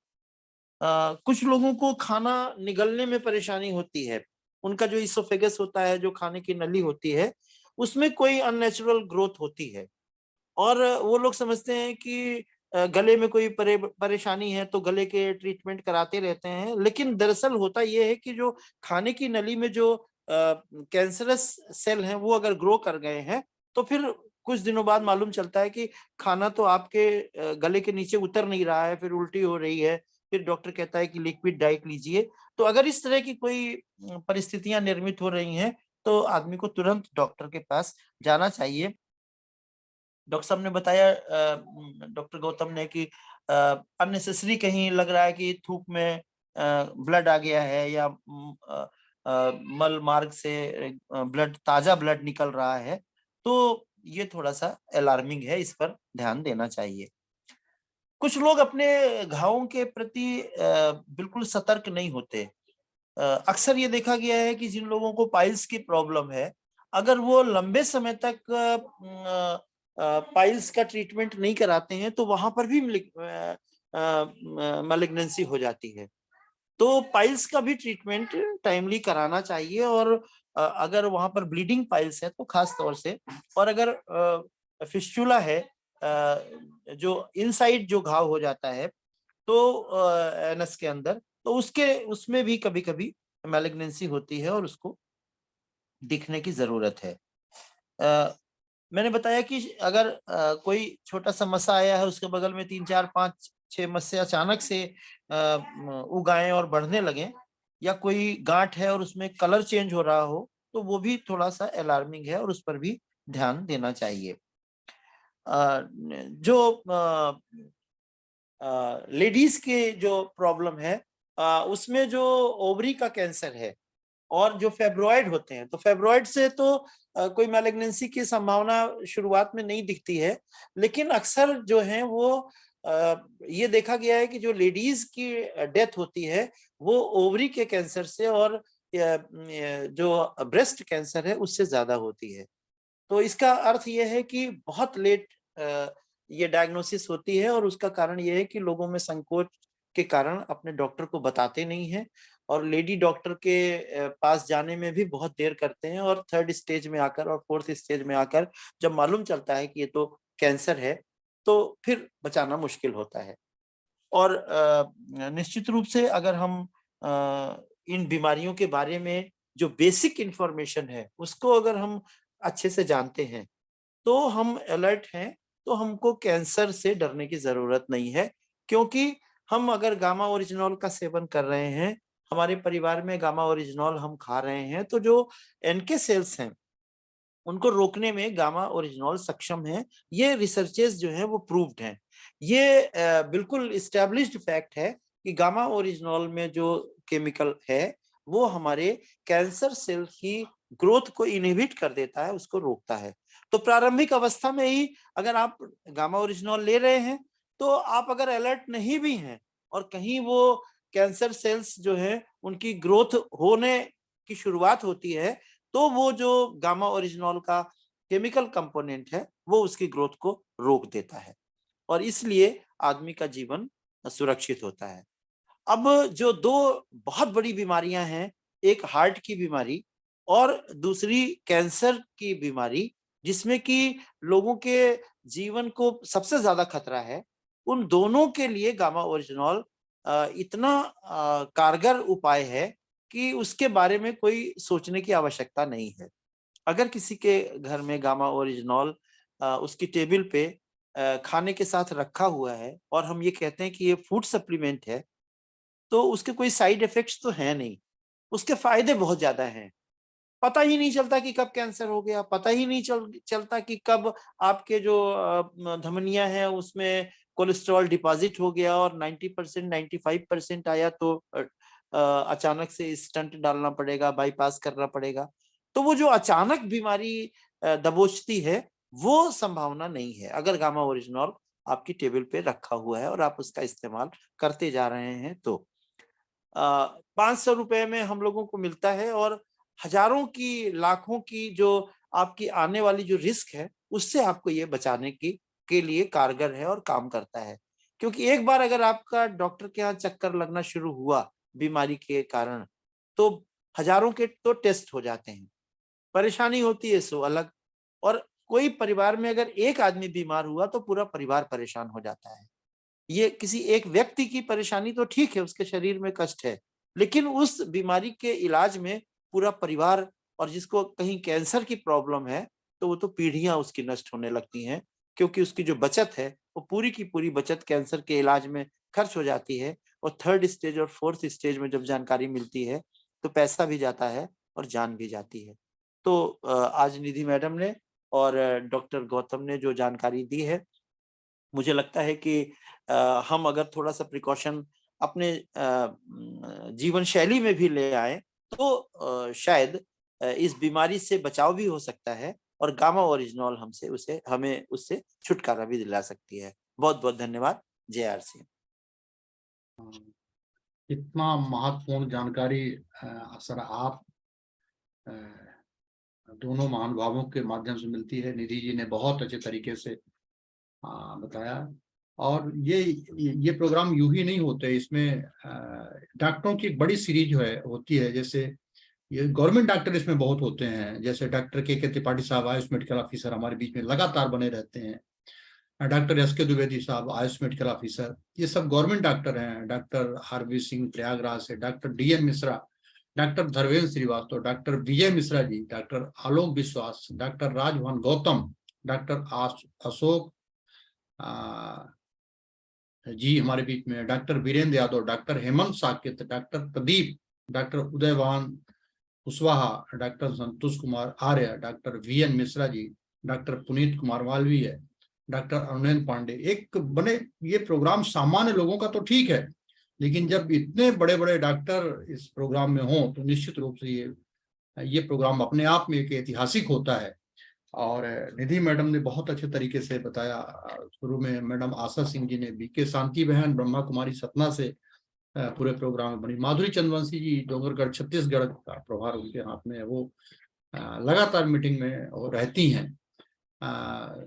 कुछ लोगों को खाना निगलने में परेशानी होती है, उनका जो इसोफेगस होता है, जो खाने की नली होती है, उसमें कोई अननेचुरल ग्रोथ होती है और वो लोग समझते हैं कि गले में कोई परेशानी है तो गले के ट्रीटमेंट कराते रहते हैं। लेकिन दरअसल होता यह है कि जो खाने की नली में जो कैंसरस सेल हैं वो अगर ग्रो कर गए हैं तो फिर कुछ दिनों बाद मालूम चलता है कि खाना तो आपके गले के नीचे उतर नहीं रहा है, फिर उल्टी हो रही है, फिर डॉक्टर कहता है कि लिक्विड डाइट लीजिए। तो अगर इस तरह की कोई परिस्थितियां निर्मित हो रही हैं तो आदमी को तुरंत डॉक्टर के पास जाना चाहिए। डॉक्टर साहब ने बताया, डॉक्टर गौतम ने, कि अननेसेसरी कहीं लग रहा है कि थूक में ब्लड आ गया है या मल मार्ग से ब्लड, ताजा ब्लड निकल रहा है, तो ये थोड़ा सा अलार्मिंग है, इस पर ध्यान देना चाहिए। कुछ लोग अपने घावों के प्रति बिल्कुल सतर्क नहीं होते। अक्सर ये देखा गया है कि जिन लोगों को पाइल्स की प्रॉब्लम है, अगर वो लंबे समय तक पाइल्स का ट्रीटमेंट नहीं कराते हैं तो वहां पर भी मैलिग्नेंसी हो जाती है। तो पाइल्स का भी ट्रीटमेंट टाइमली कराना चाहिए, और अगर वहां पर ब्लीडिंग पाइल्स है तो खास तौर से, और अगर फिस्टुला है, जो इनसाइड जो घाव हो जाता है तो एनस के अंदर, तो उसमें भी कभी कभी मैलिग्नेंसी होती है और उसको दिखने की जरूरत है। मैंने बताया कि अगर कोई छोटा सा मस्सा आया है, उसके बगल में 3, 4, 5, 6 मस्से अचानक से उगाएं और बढ़ने लगे, या कोई गांठ है और उसमें कलर चेंज हो रहा हो, तो वो भी थोड़ा सा अलार्मिंग है और उस पर भी ध्यान देना चाहिए। जो लेडीज के जो प्रॉब्लम है, उसमें जो ओवरी का कैंसर है और जो फेब्रॉइड होते हैं, तो फेब्रॉइड से तो कोई मैलिग्नेंसी की संभावना शुरुआत में नहीं दिखती है, लेकिन अक्सर जो है वो ये देखा गया है कि जो लेडीज की डेथ होती है वो ओवरी के कैंसर से और जो ब्रेस्ट कैंसर है उससे ज्यादा होती है। तो इसका अर्थ ये है कि बहुत लेट ये डायग्नोसिस होती है, और उसका कारण ये है कि लोगों में संकोच के कारण अपने डॉक्टर को बताते नहीं हैं, और लेडी डॉक्टर के पास जाने में भी बहुत देर करते हैं, और 3rd स्टेज में आकर और 4th स्टेज में आकर जब मालूम चलता है कि ये तो कैंसर है, तो फिर बचाना मुश्किल होता है। और निश्चित रूप से अगर हम इन बीमारियों के बारे में जो बेसिक इंफॉर्मेशन है उसको अगर हम अच्छे से जानते हैं तो हम अलर्ट हैं, तो हमको कैंसर से डरने की जरूरत नहीं है। क्योंकि हम अगर गामा ओरिजिनॉल का सेवन कर रहे हैं, हमारे परिवार में गामा ओरिजिनॉल हम खा रहे हैं, तो जो एनके सेल्स हैं उनको रोकने में गामा ओरिजिनॉल सक्षम है। ये रिसर्चेस जो है वो प्रूव्ड हैं। ये बिल्कुल इस्टेब्लिश्ड फैक्ट है कि गामा ओरिजिनॉल में जो केमिकल है वो हमारे कैंसर सेल की ग्रोथ को इनहिबिट कर देता है, उसको रोकता है। तो प्रारंभिक अवस्था में ही अगर आप गामा ओरिजिनॉल ले रहे हैं, तो आप अगर अलर्ट नहीं भी हैं और कहीं वो कैंसर सेल्स जो है उनकी ग्रोथ होने की शुरुआत होती है, तो वो जो गामा ओरिजिनॉल का केमिकल कंपोनेंट है वो उसकी ग्रोथ को रोक देता है, और इसलिए आदमी का जीवन सुरक्षित होता है। अब जो 2 बहुत बड़ी बीमारियां हैं, एक हार्ट की बीमारी और दूसरी कैंसर की बीमारी, जिसमें कि लोगों के जीवन को सबसे ज्यादा खतरा है, उन दोनों के लिए गामा ओरिजिनॉल इतना कारगर उपाय है कि उसके बारे में कोई सोचने की आवश्यकता नहीं है। अगर किसी के घर में गामा ओरिजिनॉल उसकी टेबल पे खाने के साथ रखा हुआ है और हम ये कहते हैं कि ये फूड सप्लीमेंट है, तो उसके कोई साइड इफेक्ट्स तो है नहीं, उसके फायदे बहुत ज्यादा हैं। पता ही नहीं चलता कि कब कैंसर हो गया, पता ही नहीं चलता कि कब आपके जो धमनियां हैं उसमें कोलेस्ट्रॉल डिपॉजिट हो गया और 90%, 95% आया तो अचानक से स्टंट डालना पड़ेगा, बाईपास करना पड़ेगा। तो वो जो अचानक बीमारी दबोचती है वो संभावना नहीं है अगर गामा ओरिजिनॉल आपकी टेबल पे रखा हुआ है और आप उसका इस्तेमाल करते जा रहे हैं। तो 500 रुपए में हम लोगों को मिलता है, और हजारों की, लाखों की जो आपकी आने वाली जो रिस्क है उससे आपको ये बचाने के लिए कारगर है और काम करता है। क्योंकि एक बार अगर आपका डॉक्टर के यहाँ चक्कर लगना शुरू हुआ बीमारी के कारण, तो हजारों के तो टेस्ट हो जाते हैं, परेशानी होती है सो अलग। और कोई परिवार में अगर एक आदमी बीमार हुआ तो पूरा परिवार परेशान हो जाता है। ये किसी एक व्यक्ति की परेशानी तो ठीक है, उसके शरीर में कष्ट है, लेकिन उस बीमारी के इलाज में पूरा परिवार, और जिसको कहीं कैंसर की प्रॉब्लम है तो वो तो पीढ़ियां उसकी नष्ट होने लगती हैं, क्योंकि उसकी जो बचत है वो पूरी की पूरी बचत कैंसर के इलाज में खर्च हो जाती है। और 3rd स्टेज और 4th स्टेज में जब जानकारी मिलती है तो पैसा भी जाता है और जान भी जाती है। तो आज निधि मैडम ने और डॉक्टर गौतम ने जो जानकारी दी है, मुझे लगता है कि हम अगर थोड़ा सा प्रिकॉशन अपने जीवन शैली में भी ले आए तो शायद इस बीमारी से बचाव भी हो सकता है और गामा ओरिजिनॉल हमें उससे छुटकारा भी दिला सकती है। बहुत बहुत धन्यवाद। जय आरसी। इतना महत्वपूर्ण जानकारी सर आप दोनों महानुभावों के माध्यम से मिलती है। निधि जी ने बहुत अच्छे तरीके से बताया। और ये प्रोग्राम यूं ही नहीं होते, इसमें डॉक्टरों की एक बड़ी सीरीज जो है होती है। जैसे ये गवर्नमेंट डॉक्टर इसमें बहुत होते हैं, जैसे डॉक्टर के त्रिपाठी साहब आयुष मेडिकल ऑफिसर हमारे बीच में लगातार बने रहते हैं। Doctor S K. द्विवेदी साहब आयुष मेडिकल ऑफिसर, ये सब गवर्नमेंट डॉक्टर हैं। Doctor R B. सिंह प्रयागराज से, doctor D N. Mishra, doctor Dharmendra Shrivastava, doctor Vijay Mishra ji, doctor Alok Vishwas, doctor Rajbhavan Gautam, doctor Ashok ji हमारे बीच में, doctor Virendra Yadav, doctor Hemant Saket, doctor Pradeep, doctor Udayvan Kushwaha, doctor Santosh Kumar Arya, doctor V N. Mishra ji, doctor Puneet Kumar Malviya, doctor Arunendra Pandey. एक बने ये प्रोग्राम सामान्य लोगों का तो ठीक है, लेकिन जब इतने बड़े बड़े डॉक्टर इस प्रोग्राम में हों तो निश्चित रूप से ये प्रोग्राम अपने आप में एक ऐतिहासिक होता है। और निधि मैडम ने बहुत अच्छे तरीके से बताया। शुरू में मैडम आशा सिंह जी ने, बीके शांति बहन ब्रह्मा कुमारी सतना से पूरे प्रोग्राम में बनी, माधुरी चंद्रवंशी जी डोंगरगढ़ छत्तीसगढ़ का प्रभार उनके हाथ में है, वो लगातार मीटिंग में रहती हैं।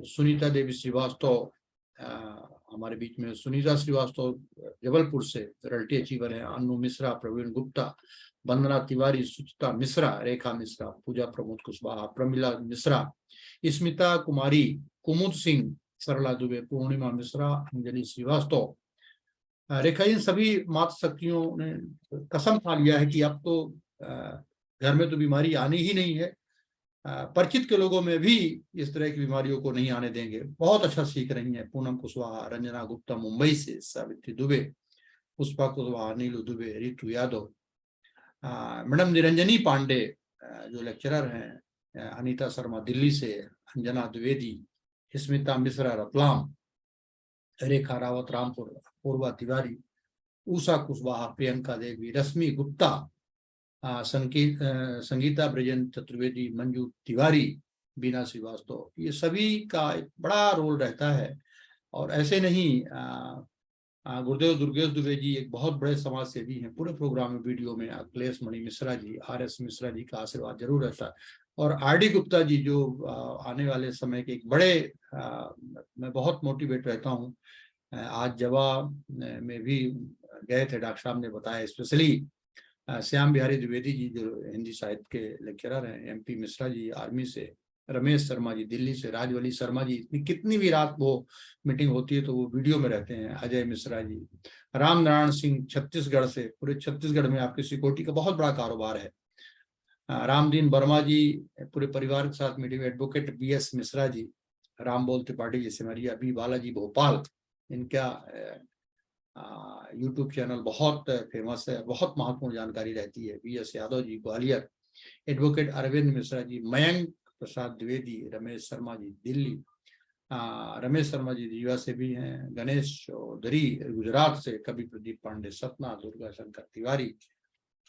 सुनीता देवी श्रीवास्तव हमारे बीच में, सुनीता श्रीवास्तव जबलपुर से रल्टी अचीवर है, अनु मिश्रा, प्रवीण गुप्ता, वंदना तिवारी, सुचिता मिश्रा, रेखा मिश्रा, पूजा प्रमोद कुशवाहा, प्रमिला मिश्रा, स्मिता कुमारी, कुमुद सिंह, सरला दुबे, पूर्णिमा मिश्रा, अंजलि श्रीवास्तव, रेखा। इन सभी मातृ शक्तियों ने कसम खा लिया है कि अब तो घर में तो बीमारी आनी ही नहीं है, परिचित के लोगों में भी इस तरह की बीमारियों को नहीं आने देंगे। बहुत अच्छा सीख रही हैं। पूनम कुशवाहा, रंजना गुप्ता मुंबई से, सावित्री दुबे, पुष्पा कुशवाहा, नीलू दुबे, रितु यादव, मैडम निरंजनी पांडे जो लेक्चरर हैं, अनीता शर्मा दिल्ली से, अंजना द्विवेदी, स्मिता मिश्रा रतलाम, रेखा रावत रामपुर, पूर्वा तिवारी, उषा कुशवाहा, प्रियंका देवी, रश्मि गुप्ता, संगीता ब्रजन चतुर्वेदी, मंजू तिवारी, बीना श्रीवास्तव, ये सभी का एक बड़ा रोल रहता है। और ऐसे नहीं, गुरुदेव दुर्गेश दुबे जी एक बहुत बड़े समाज सेवी हैं। पूरे प्रोग्राम में वीडियो में अखिलेश मणि मिश्रा जी, आर.एस. मिश्रा जी का आशीर्वाद जरूर रहता है। और आर.डी. गुप्ता जी जो आने वाले समय के एक बड़े मैं बहुत मोटिवेट रहता हूँ। आज जवा में भी गए थे, डॉक्टर साहब ने बताया, स्पेशली श्याम बिहारी द्विवेदी जी जो हिंदी साहित्य के लेक्चरर हैं, एम.पी. मिश्रा जी आर्मी से, रमेश शर्मा जी दिल्ली से, राजवली शर्मा जी, कितनी भी रात वो मीटिंग होती है तो वो वीडियो में रहते हैं, अजय मिश्रा जी, राम नारायण सिंह छत्तीसगढ़ से, पूरे छत्तीसगढ़ में आपकी सिक्योरिटी का बहुत बड़ा कारोबार है, रामदीन वर्मा जी पूरे परिवार के साथ meeting, advocate BS. Mishra ji, रामबोल Tripathi ji Simaria, B Balaji Bhopal, इनका यूट्यूब चैनल बहुत फेमस है, बहुत महत्वपूर्ण जानकारी रहती है, बी.एस. यादव जी ग्वालियर, एडवोकेट अरविंद मिश्रा जी, मयंक प्रसाद द्विवेदी, रमेश शर्मा जी दिल्ली, रमेश शर्मा जी रीवा से भी हैं, गणेश चौधरी गुजरात से, कवि प्रदीप पांडे सतना, दुर्गा शंकर तिवारी,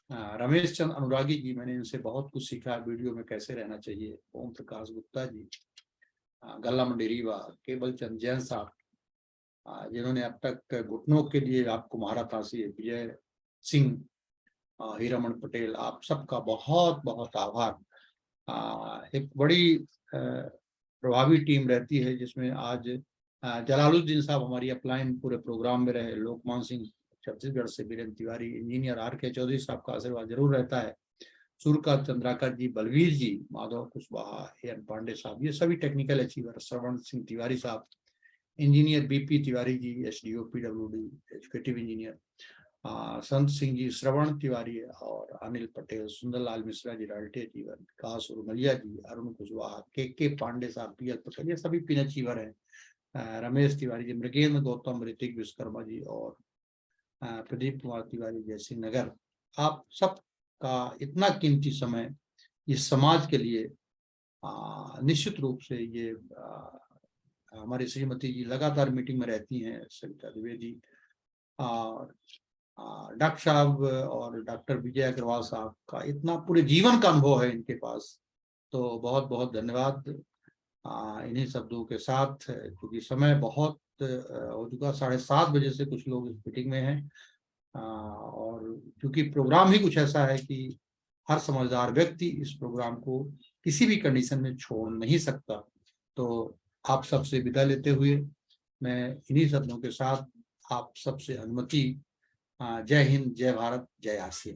रमेश चंद अनुरागी जी, मैंने इनसे बहुत कुछ सीखा वीडियो में कैसे रहना चाहिए, ओम प्रकाश गुप्ता जी, गल्ला मंडी रीवा, केवल चंद जैन साहब जिन्होंने अब तक घुटनों के लिए आपको महारत हासिल, विजय सिंह, हीरामन पटेल, आप सबका बहुत बहुत आभार। एक बड़ी प्रभावी टीम रहती है जिसमें आज जलालुद्दीन साहब हमारी अपलाइन पूरे प्रोग्राम में रहे, लोकमान सिंह छत्तीसगढ़ से, बीरेंद्र तिवारी, इंजीनियर आर.के. चौधरी साहब का आशीर्वाद जरूर रहता है, सूर्यकांत चंद्राकर जी, बलवीर जी, माधव कुशवाहा, ए.एन. पांडे साहब, ये सभी टेक्निकल अचीवर, श्रवण सिंह तिवारी साहब, engineer BP. Tiwari ji, SDO PWD educative engineer, संत सिंह जी, श्रवण तिवारी और अनिल पटेल, सुंदरलाल मिश्रा जी, रल्टे अचीवर, विकास उर्मलिया जी, अरुण कुशवाहा, के पांडे साहब, पी.एल. पटेल, ये सभी पिन अचीवर हैं, रमेश तिवारी जी, मृगेंद्र गौतम, ऋतिक विश्वकर्मा जी और प्रदीप कुमार तिवारी, जयसिंह नगर। आप सबका इतना कीमती समय इस समाज के लिए, निश्चित रूप से ये हमारी श्रीमती जी लगातार मीटिंग में रहती हैं, सविता द्विवेदी और डॉक्टर साहब और डॉक्टर विजय अग्रवाल साहब का इतना पूरे जीवन का अनुभव है इनके पास, तो बहुत बहुत धन्यवाद। इन्हीं शब्दों के साथ, क्योंकि समय बहुत हो चुका, 7:30 बजे से कुछ लोग इस मीटिंग में हैं, और क्योंकि प्रोग्राम ही कुछ ऐसा है कि हर समझदार व्यक्ति इस प्रोग्राम को किसी भी कंडीशन में छोड़ नहीं सकता, तो आप सबसे विदा लेते हुए मैं इन्हीं शब्दों के साथ आप सबसे अनुमति, जय हिंद, जय भारत, जय आसिया।